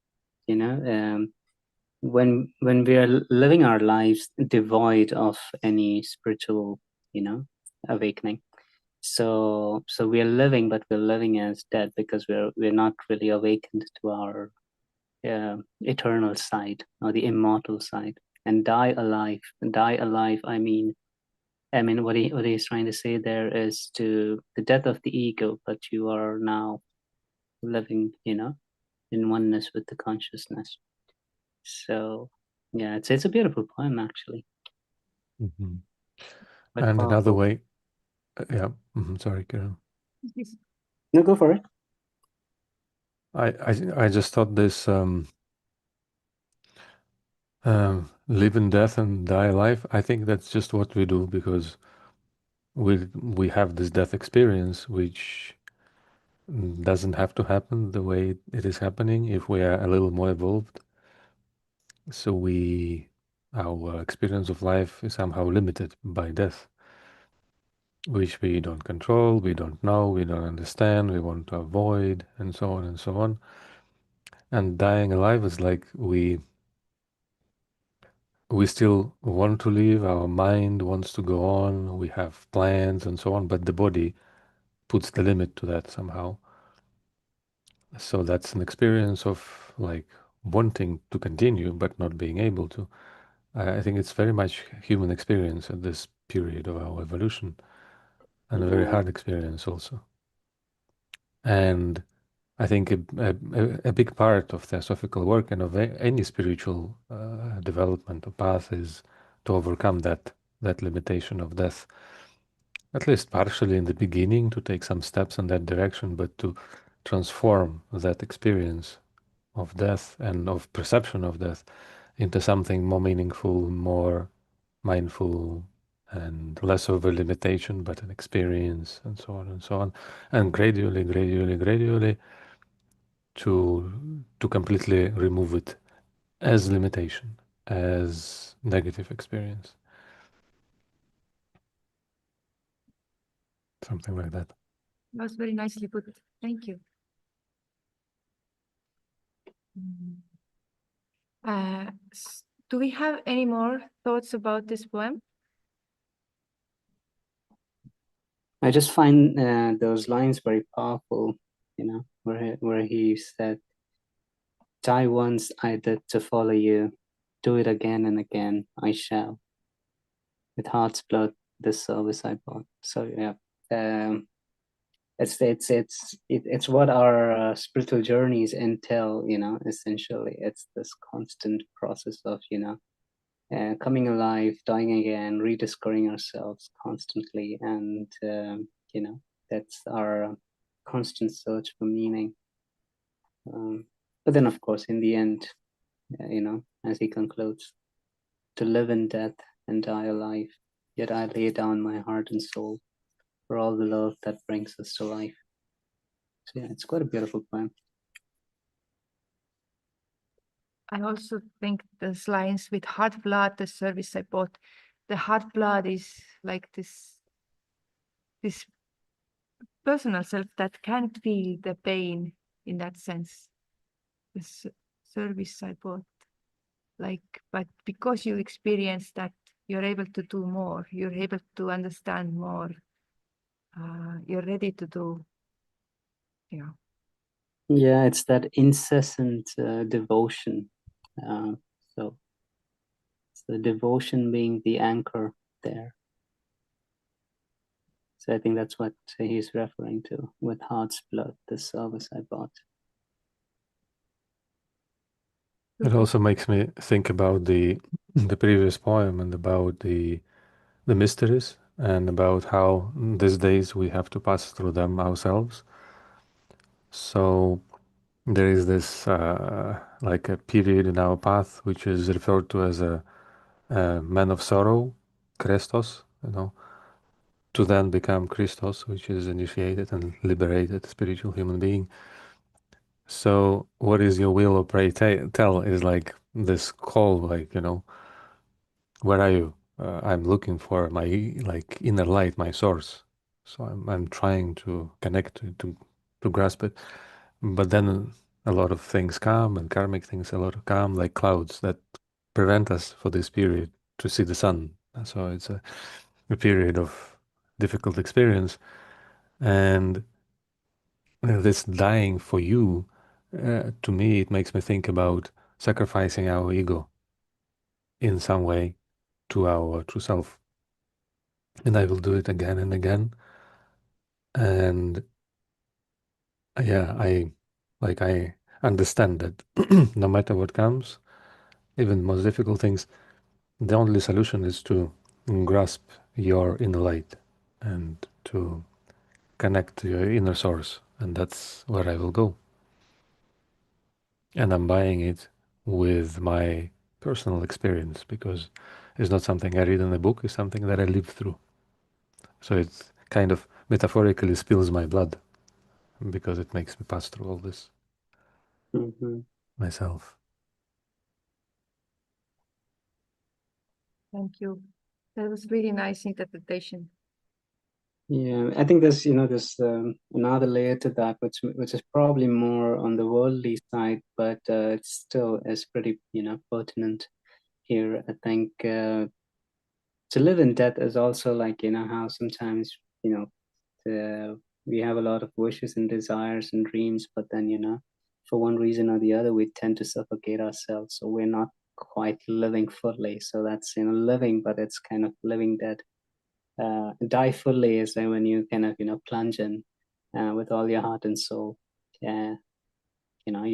when we are living our lives devoid of any spiritual, awakening. So we are living, but we're living as dead because we're not really awakened to our eternal side or the immortal side. And die alive. I mean, what he's trying to say there is to the death of the ego, but you are now living, in oneness with the consciousness. So yeah, it's a beautiful poem actually. Mm-hmm. But And powerful. another way, sorry, Karen. No, go for it. I just thought this live in death and die alive. I think that's just what we do because we have this death experience, which doesn't have to happen the way it is happening if we are a little more evolved. So our experience of life is somehow limited by death, which we don't control, we don't know, we don't understand, we want to avoid, and so on and so on. And dying alive is like we still want to live, our mind wants to go on, we have plans and so on, but the body puts the limit to that somehow. So that's an experience of like wanting to continue but not being able to. I think it's very much human experience at this period of our evolution, and a very hard experience also. And I think a big part of theosophical work and of any spiritual development or path is to overcome that limitation of death, at least partially in the beginning, to take some steps in that direction, but to transform that experience of death and of perception of death into something more meaningful, more mindful, and less of a limitation, but an experience, and so on and so on. And gradually to completely remove it as limitation, as negative experience. Something like that. That was very nicely put. Thank you. Do we have any more thoughts about this poem? I just find those lines very powerful, you know, where he said, "Die once I did to follow you, do it again and again I shall. With heart's blood, this service I bought." So yeah, it's what our spiritual journeys entail, you know. Essentially, it's this constant process of, you know, coming alive, dying again, rediscovering ourselves constantly, and you know, that's our constant search for meaning. But then, of course, in the end, you know, as he concludes, to live in death and die alive, yet I lay down my heart and soul for all the love that brings us to life. So yeah, it's quite a beautiful poem. I also think those lines with heart blood, the service I bought, the heart blood is like this personal self that can feel the pain in that sense. The service I bought, like, but because you experience that, you're able to do more, you're able to understand more, you're ready to do, yeah. Yeah, it's that incessant devotion. So it's the devotion being the anchor there. So I think that's what he's referring to with heart's blood, the service I bought. It also makes me think about the previous poem and about the mysteries, and about how these days we have to pass through them ourselves. So there is this like a period in our path which is referred to as a man of sorrow, Christos, you know, to then become Christos, which is initiated and liberated spiritual human being. So what is your will, or pray tell, is like this call, like, you know, where are you? I'm looking for my like inner light, my source. So I'm trying to connect to grasp it, but then a lot of things come, and karmic things a lot come, like clouds that prevent us for this period to see the sun. So it's a period of difficult experience, and this dying for you, to me, it makes me think about sacrificing our ego in some way to our true self. And I will do it again and again. And yeah, I understand that no matter what comes, even most difficult things, the only solution is to grasp your inner light and to connect to your inner source. And that's where I will go. And I'm buying it with my personal experience, because it's not something I read in a book, it's something that I live through. So it kind of metaphorically spills my blood because it makes me pass through all this myself. Thank you. That was really nice interpretation. Yeah, I think there's there's another layer to that, which is probably more on the worldly side, but it still is pretty pertinent here. I think to live in death is also like how sometimes we have a lot of wishes and desires and dreams, but then for one reason or the other we tend to suffocate ourselves, so we're not quite living fully. So that's living, but it's kind of living dead. Die fully is when you kind of plunge in with all your heart and soul. You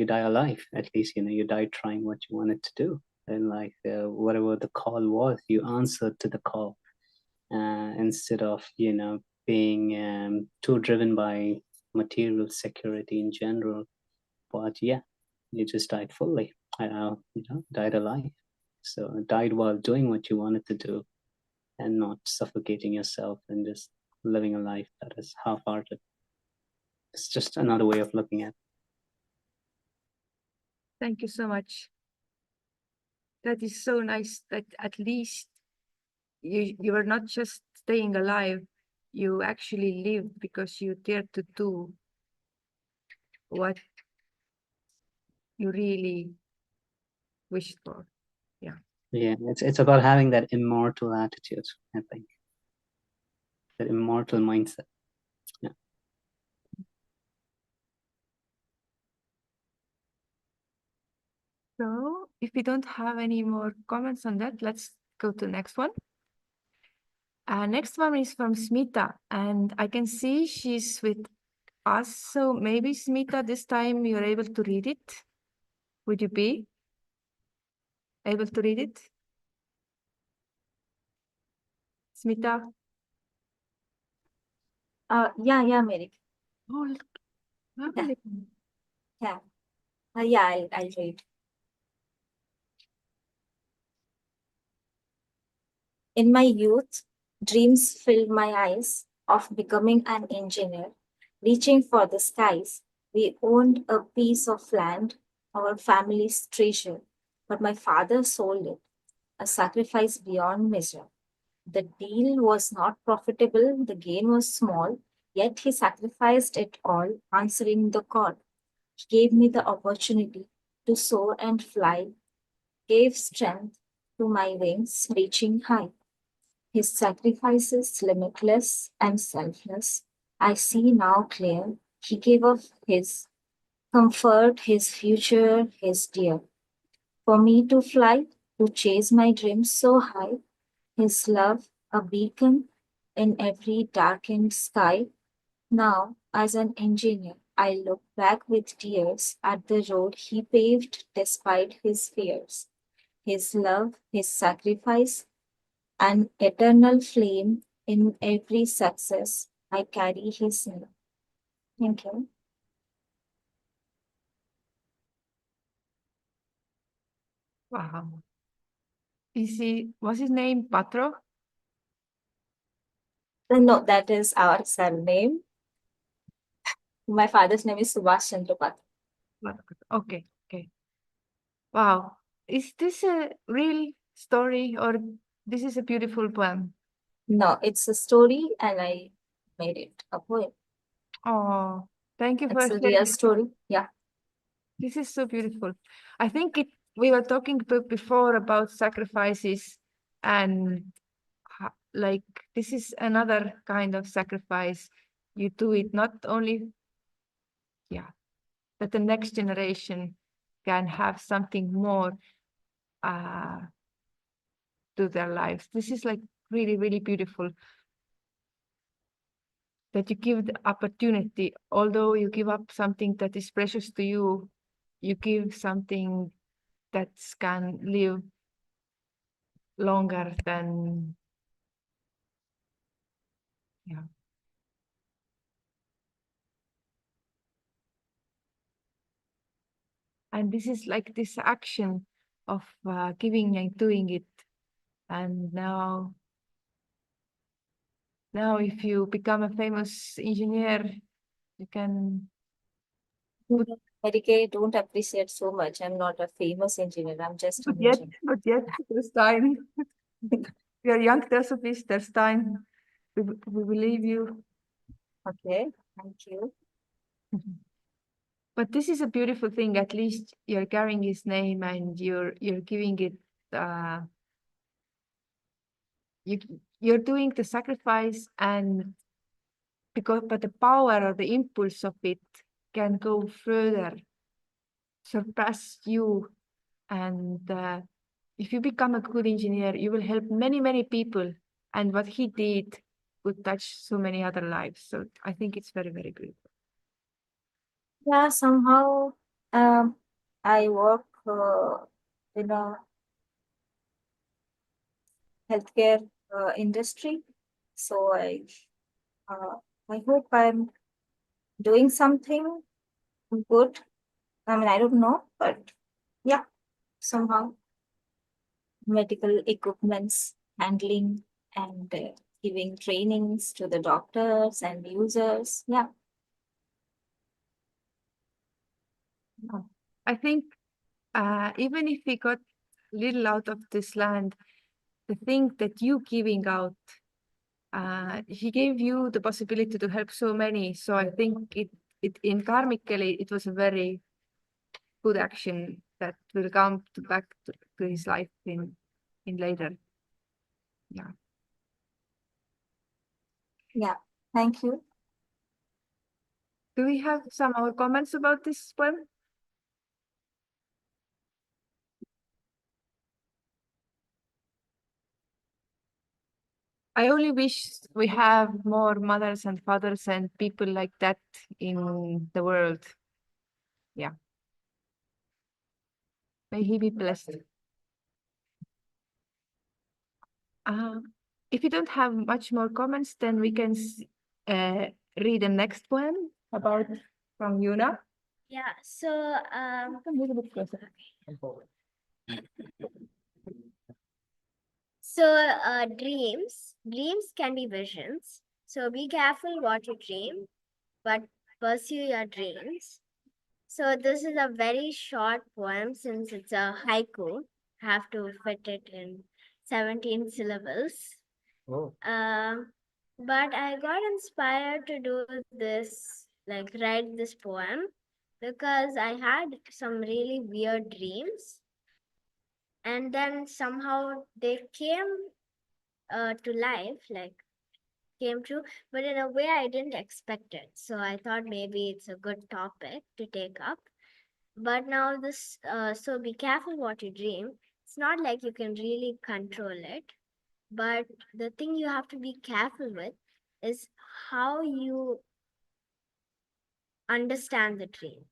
die alive. At least you died trying what you wanted to do, and like whatever the call was, you answered to the call instead of being too driven by material security in general. But yeah, you just died fully. Died alive. So died while doing what you wanted to do, and not suffocating yourself and just living a life that is half-hearted. It's just another way of looking at it. Thank you so much. That is so nice that at least you are not just staying alive, you actually lived because you dared to do what you really wished for. Yeah. Yeah, it's about having that immortal attitude, I think. That immortal mindset. Yeah. So if we don't have any more comments on that, let's go to the next one. Next one is from Smita, and I can see she's with us. So maybe Smita, this time you're able to read it. Would you be able to read it? Smita? Yeah, Mary. Oh, lovely. Yeah. Yeah, I'll read. In my youth, dreams filled my eyes of becoming an engineer, reaching for the skies. We owned a piece of land, our family's treasure, but my father sold it, a sacrifice beyond measure. The deal was not profitable, the gain was small, yet he sacrificed it all, answering the call. He gave me the opportunity to soar and fly, gave strength to my wings, reaching high. His sacrifices, limitless and selfless, I see now clear. He gave of his comfort, his future, his dear. For me to fly, to chase my dreams so high, his love, a beacon in every darkened sky. Now, as an engineer, I look back with tears at the road he paved despite his fears. His love, his sacrifice, an eternal flame in every success. I carry his name. Thank you. Wow. Was his name Patro? No, that is our surname. My father's name is Subhash Chandra Patra. Okay, okay. Wow. Is this a real story or this is a beautiful poem? No, it's a story and I made it a poem. Oh, thank you for It's a sharing. real story. Yeah. This is so beautiful. I think we were talking before about sacrifices and like this is another kind of sacrifice. You do it not only, that the next generation can have something more to their lives. This is like really, really beautiful that you give the opportunity, although you give up something that is precious to you, you give something that can live longer than, yeah. And this is like this action of giving and doing it. And now Now, if you become a famous engineer, you can. Erika, don't appreciate so much. I'm not a famous engineer. I'm just an Not yet, engineer. not yet. There's time. You're young Theosophist. There's time. We believe you. Okay, thank you. But this is a beautiful thing. At least you're carrying his name and you're giving it. You're doing the sacrifice, and but the power or the impulse of it can go further, surpass you, and if you become a good engineer, you will help many people, and what he did would touch so many other lives. So I think it's very good. Yeah, somehow I work in a healthcare industry. So I hope I'm doing something good. I mean, I don't know, but yeah, somehow medical equipments handling and giving trainings to the doctors and users. Yeah. I think even if we got little out of this land, the thing that you giving out, he gave you the possibility to help so many. So I think it in karmically, it was a very good action that will come back to his life in later. Yeah. Yeah. Thank you. Do we have some more comments about this poem? I only wish we have more mothers and fathers and people like that in the world. Yeah. May he be blessed. If you don't have much more comments, then we can read the next poem about from Yuna. Yeah, so Come a little bit closer. dreams can be visions. So be careful what you dream, but pursue your dreams. So this is a very short poem since it's a haiku. Have to fit it in 17 syllables. Oh. But I got inspired to do this, like write this poem, because I had some really weird dreams, and then somehow they came to life, like came true, but in a way I didn't expect it. So I thought maybe it's a good topic to take up. But now this, so be careful what you dream. It's not like you can really control it, but the thing you have to be careful with is how you understand the dream.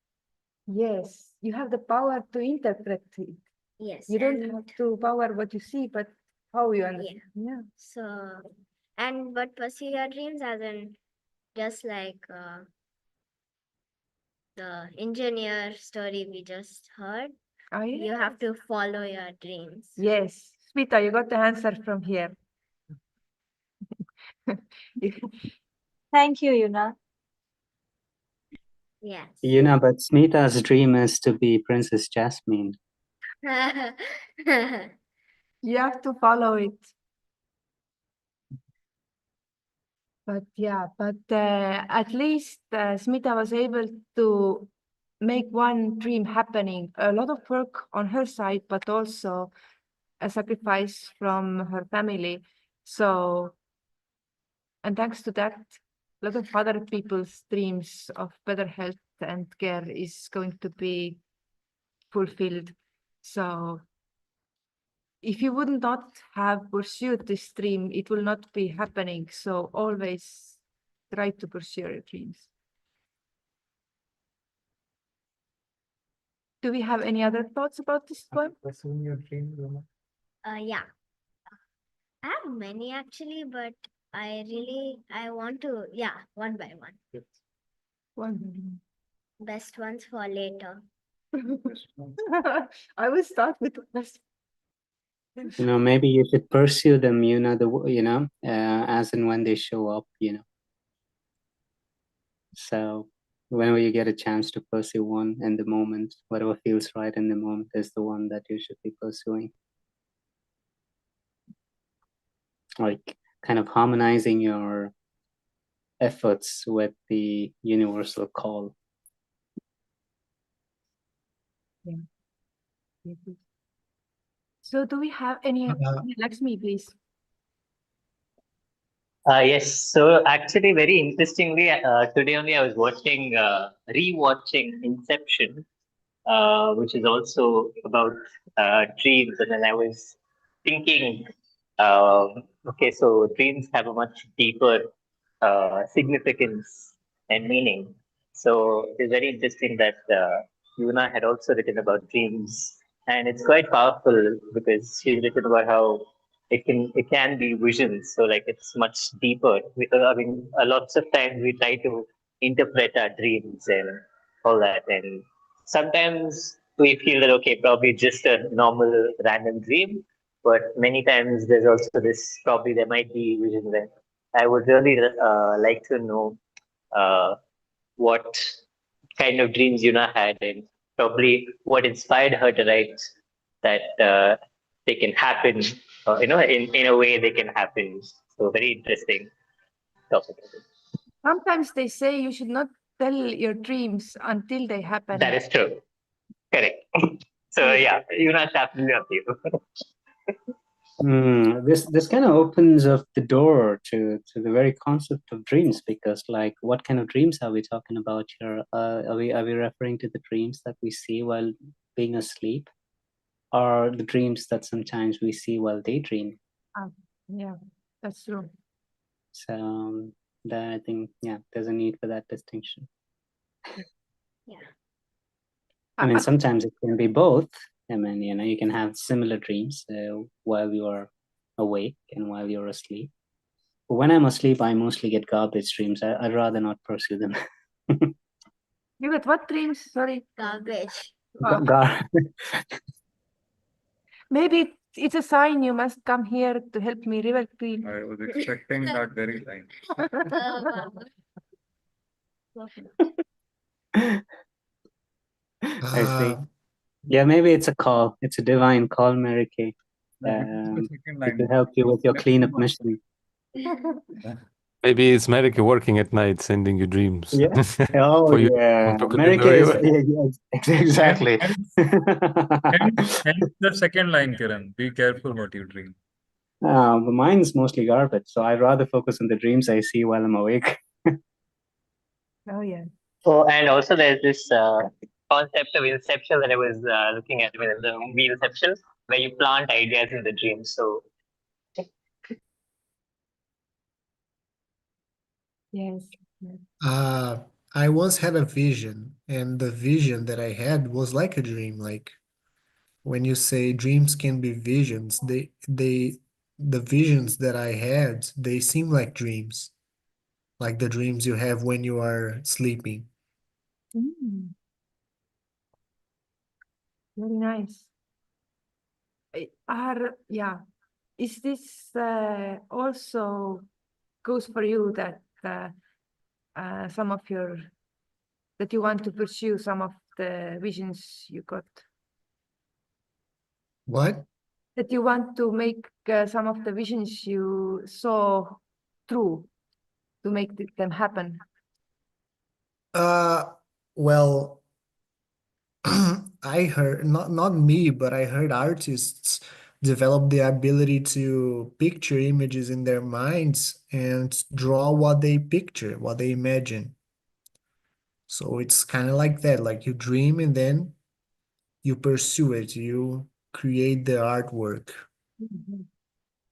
Yes, you have the power to interpret it. Yes. You don't have to power what you see, but how you understand. Yeah. So, but pursue your dreams as in just like the engineer story we just heard. Oh, You have to follow your dreams. Yes. Smita, you got the answer from here. Thank you, Yuna. Yes. But Smita's dream is to be Princess Jasmine. You have to follow it. But yeah, at least Smita was able to make one dream happening. A lot of work on her side, but also a sacrifice from her family. So, and thanks to that, a lot of other people's dreams of better health and care is going to be fulfilled. So if you would not have pursued this dream, it will not be happening. So always try to pursue your dreams. Do we have any other thoughts about this poem? Pursuing your dream, Roma. Yeah. I have many actually, but I want to, one by one. Yes. One. Best ones for later. Best one. I will start with the best. Maybe you should pursue them, as and when they show up, So whenever you get a chance to pursue one in the moment, whatever feels right in the moment is the one that you should be pursuing. Like kind of harmonizing your efforts with the universal call. Yeah. So do we have any, Lakshmi, please? Yes. So actually, very interestingly, today only I was rewatching Inception, which is also about dreams, and then I was thinking, okay, so dreams have a much deeper significance and meaning. So it's very interesting that Yuna had also written about dreams, and it's quite powerful because she's written about how it can be visions. So like it's much deeper. I mean, lots of times we try to interpret our dreams and all that, and sometimes we feel that okay, probably just a normal random dream, but many times there's also this probably there might be visions there. I would really like to know uh, what kind of dreams Yuna had and probably what inspired her to write that they can happen, in a way they can happen. So very interesting topic. Sometimes they say you should not tell your dreams until they happen. That is true. Correct. So yeah, Yuna, absolutely up to you. This kind of opens up the door to the very concept of dreams, because like what kind of dreams are we talking about here? Are we referring to the dreams that we see while being asleep, or the dreams that sometimes we see while daydreaming? Yeah, that's true. So that I think there's a need for that distinction. Yeah. I mean, sometimes it can be both. I mean, you can have similar dreams while you are awake and while you're asleep. But when I'm asleep, I mostly get garbage dreams. I'd rather not pursue them. You got what dreams? Sorry. Garbage. Maybe it's a sign you must come here to help me river clean. I was expecting that very line. I see. Yeah, maybe it's a call. It's a divine call, Mary Kay, to help you with your cleanup mission. Maybe it's America working at night, sending you dreams. Yeah. Oh, For you yeah. to put America it is away. exactly. And the second line, Kiran, be careful what you dream. But mine's mostly garbage, so I'd rather focus on the dreams I see while I'm awake. Oh yeah. Oh, and also there's this concept of inception that I was looking at with the movie Inception, where you plant ideas in the dream. So Yes. I once had a vision, and the vision that I had was like a dream. Like when you say dreams can be visions, the visions that I had, they seem like dreams, like the dreams you have when you are sleeping. Mm. Very nice. Yeah. Is this also goes for you that that you want to pursue some of the visions you got? What? That you want to make some of the visions you saw true, to make them happen? Well, I heard, not me, but I heard artists develop the ability to picture images in their minds and draw what they picture, what they imagine. So it's kind of like that, like you dream and then you pursue it, you create the artwork.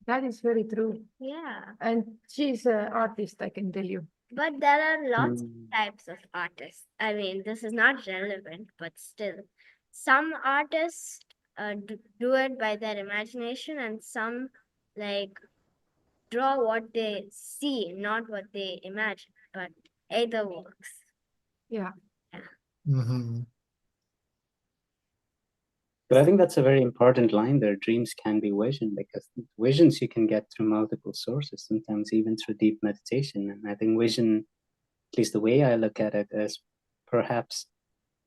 That is very true. Yeah. And she's an artist, I can tell you. But there are lots of types of artists. I mean, this is not relevant, but still. Some artists do it by their imagination, and some like draw what they see, not what they imagine. But either works. Yeah. Mm-hmm. But I think that's a very important line there. Dreams can be vision, because visions you can get through multiple sources, sometimes even through deep meditation. And I think vision, at least the way I look at it, is perhaps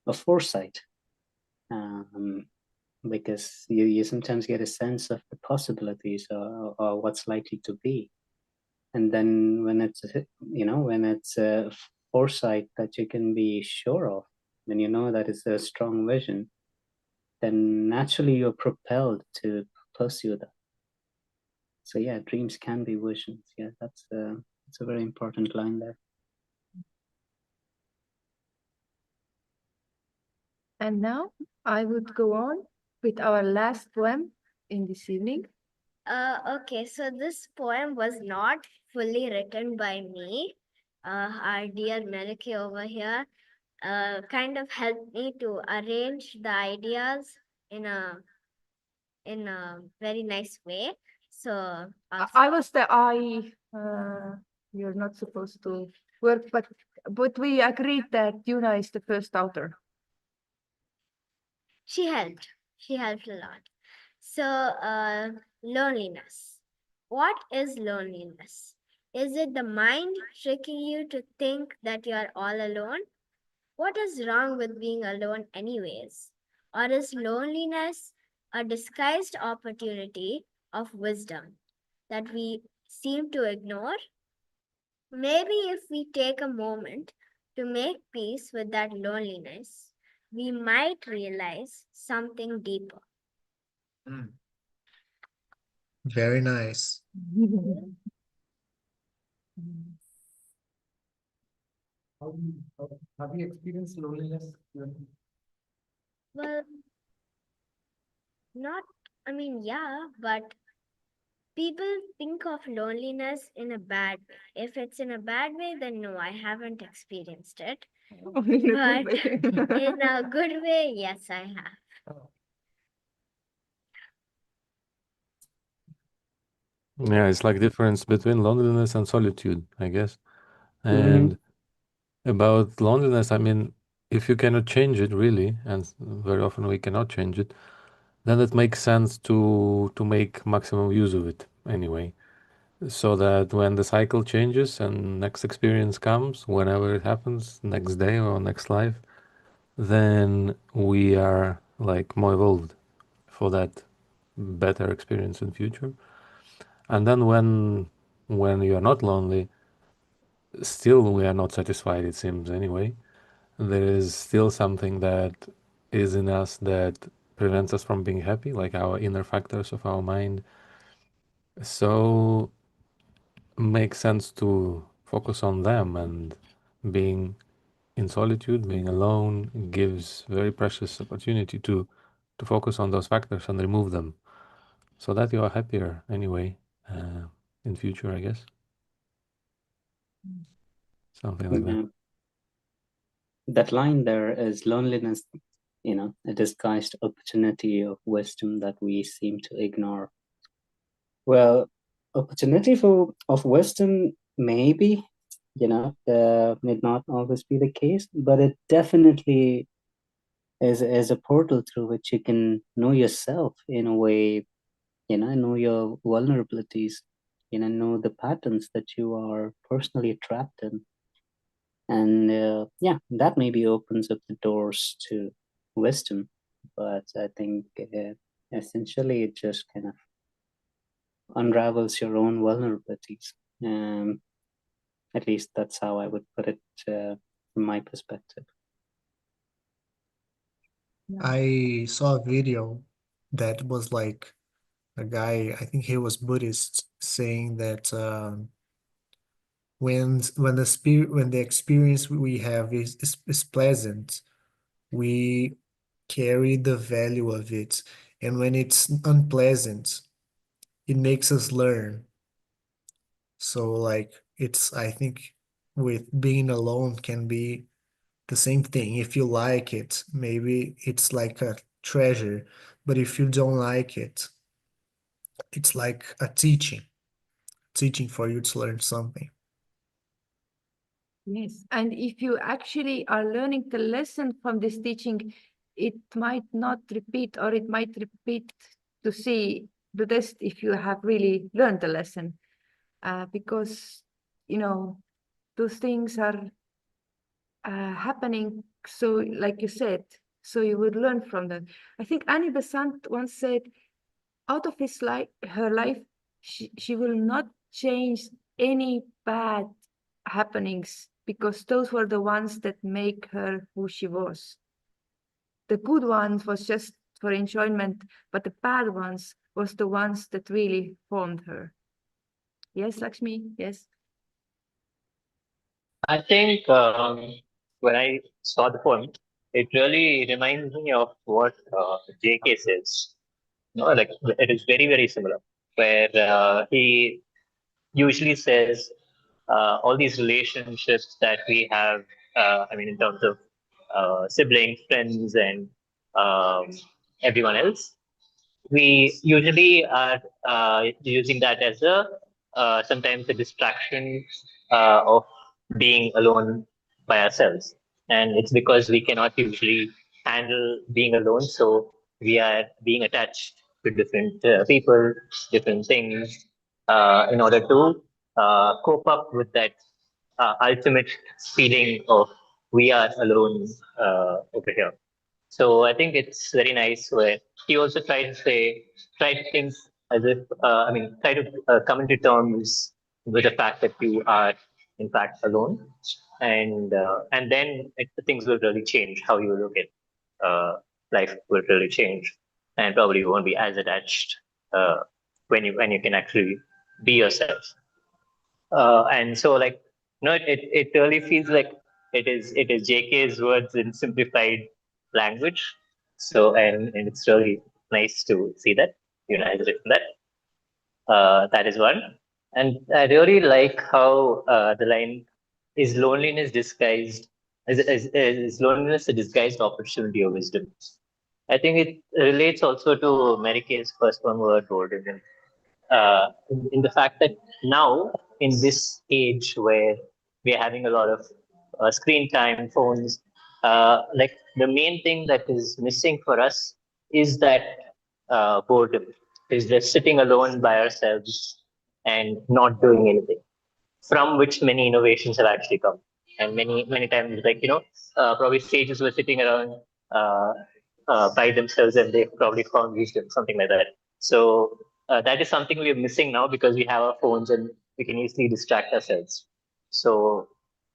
a foresight, because you sometimes get a sense of the possibilities, or what's likely to be. And then when it's a foresight that you can be sure of, when you know that it's a strong vision, then naturally you're propelled to pursue that. So yeah, dreams can be visions. Yeah, that's a very important line there. And now I would go on with our last poem in this evening. Okay, so this poem was not fully written by me. Our dear Melike over here kind of helped me to arrange the ideas in a very nice way. So I was the you're not supposed to work, but we agreed that Yuna is the first author. She helped a lot. So loneliness. What is loneliness? Is it the mind tricking you to think that you are all alone? What is wrong with being alone anyways? Or is loneliness a disguised opportunity of wisdom that we seem to ignore? Maybe if we take a moment to make peace with that loneliness, we might realize something deeper. Very nice. Have you experienced loneliness? Well, not, yeah, but people think of loneliness in a bad way. If it's in a bad way, then no, I haven't experienced it. But in a good way, yes, I have. Yeah, it's like difference between loneliness and solitude, I guess. And about loneliness, I mean, if you cannot change it really, and very often we cannot change it, then it makes sense to make maximum use of it anyway. So that when the cycle changes and next experience comes, whenever it happens, next day or next life, then we are like more evolved for that better experience in future. And then when you are not lonely, still we are not satisfied, it seems anyway. There is still something that is in us that prevents us from being happy, like our inner factors of our mind. So makes sense to focus on them, and being in solitude, being alone, gives very precious opportunity to focus on those factors and remove them, so that you are happier anyway in future, I guess. Something like that. That line there is loneliness, a disguised opportunity of wisdom that we seem to ignore. Well, opportunity of wisdom, maybe, may not always be the case, but it definitely is a portal through which you can know yourself in a way, know your vulnerabilities, know the patterns that you are personally trapped in. And that maybe opens up the doors to wisdom, but I think essentially it just kind of unravels your own vulnerabilities. At least that's how I would put it from my perspective. I saw a video that was like a guy, I think he was Buddhist, saying that when the experience we have is pleasant, we carry the value of it, and when it's unpleasant, it makes us learn. So like it's, I think with being alone can be the same thing. If you like it, maybe it's like a treasure, but if you don't like it, it's like a teaching for you to learn something. Yes, and if you actually are learning the lesson from this teaching, it might not repeat, or it might repeat to see the test if you have really learned the lesson, because those things are happening. So, like you said, so you would learn from them. I think Annie Besant once said, out of her life, she will not change any bad happenings, because those were the ones that make her who she was. The good ones was just for enjoyment, but the bad ones was the ones that really formed her. Yes, Lakshmi? Yes. I think when I saw the poem, it really reminds me of what JK says. Like it is very, very similar, where he usually says all these relationships that we have, in terms of siblings, friends, and um, everyone else, we usually are using that as a sometimes a distraction of being alone by ourselves, and it's because we cannot usually handle being alone, so we are being attached to different people, different things, in order to cope up with that ultimate feeling of we are alone over here. So I think it's very nice where he also try to think as if, try to come into terms with the fact that you are in fact alone, and then things will really change. How you look at life will really change, and probably you won't be as attached when you can actually be yourself. And so, like, it really feels like it is JK's words in simplified language. So, and it's really nice to see that has written that. That is one. And I really like how the line is loneliness disguised is loneliness a disguised opportunity or wisdom. I think it relates also to Mary Kay's first one word, golden, in the fact that now in this age where we are having a lot of screen time, phones, like the main thing that is missing for us is that boredom, is just sitting alone by ourselves and not doing anything, from which many innovations have actually come. And many times, like, probably sages were sitting around uh, by themselves, and they probably found wisdom, something like that. So that is something we are missing now because we have our phones and we can easily distract ourselves. So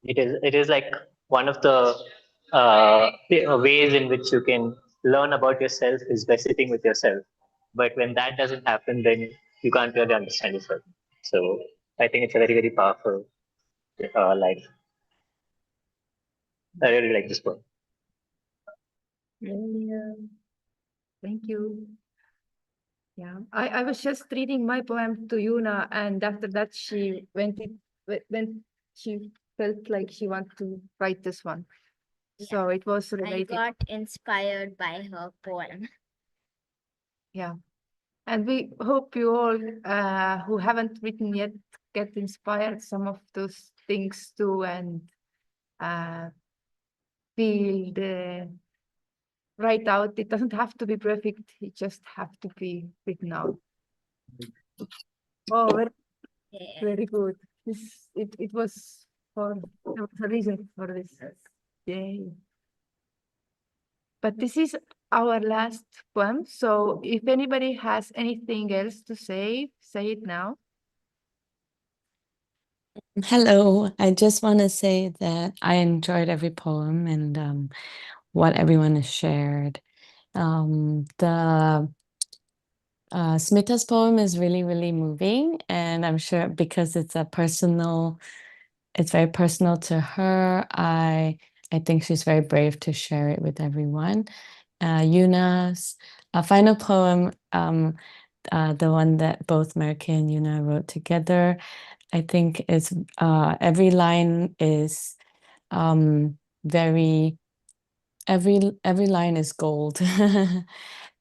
it is like one of the ways in which you can learn about yourself is by sitting with yourself. But when that doesn't happen, then you can't really understand yourself. So I think it's a very, very powerful life. I really like this book. Yeah. Thank you. Yeah, I was just reading my poem to Yuna, and after that she when she felt like she wanted to write this one. So it was I related. got inspired by her poem. Yeah. And we hope you all who haven't written yet get inspired some of those things too, and feel the write out. It doesn't have to be perfect. It just have to be written out. Oh, Yeah. very good. It was there was a reason for this. Yay. But this is our last poem. So if anybody has anything else to say it now. Hello, I just want to say that I enjoyed every poem and what everyone has shared. The Smita's poem is really, really moving, and I'm sure because it's very personal to her. I think she's very brave to share it with everyone. Yuna's final poem, the one that both Merke and Yuna wrote together, I think is every line is every line is gold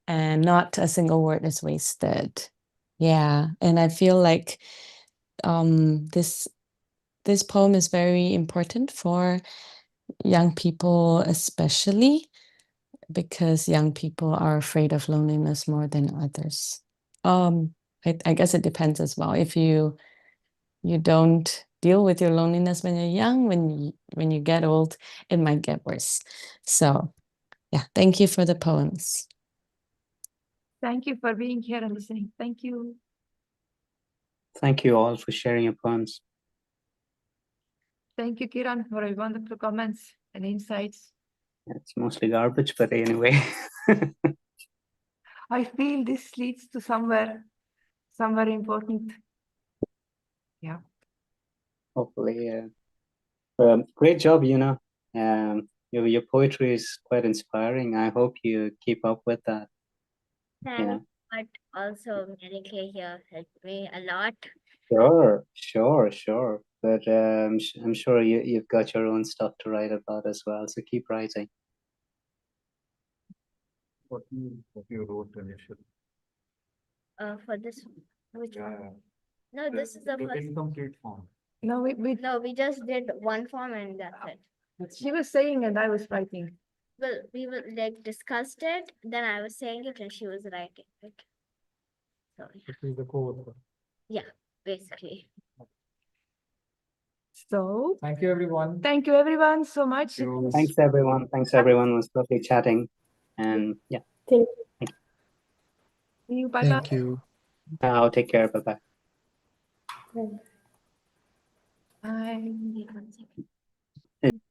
and not a single word is wasted. Yeah, and I feel like this poem is very important for young people, especially because young people are afraid of loneliness more than others. I guess it depends as well. If you don't deal with your loneliness when you're young, when you get old, it might get worse. So yeah, thank you for the poems. Thank you for being here and listening. Thank you. Thank you all for sharing your poems. Thank you, Kiran, for your wonderful comments and insights. It's mostly garbage, but anyway. I feel this leads to somewhere important. Yeah. Hopefully, great job, Yuna. Your poetry is quite inspiring. I hope you keep up with that. Thanks, but also Mary Kay here helped me a lot. Sure. But I'm sure you've got your own stuff to write about as well. So keep writing. What you wrote initially? For this, which Yeah, one? No, this is the the first. incomplete form. No, We just did one form and that's it. she was saying and I was writing. Well, we were like discussed it, then I was saying it and she was writing it. So This is the co-author. yeah, basically. So Thank you, everyone. thank you everyone so much. Thanks, everyone. It was lovely chatting. And yeah, Thank See you. Bye bye. Thank you. I'll take care. Bye-bye. you. Bye. Wait 1 second.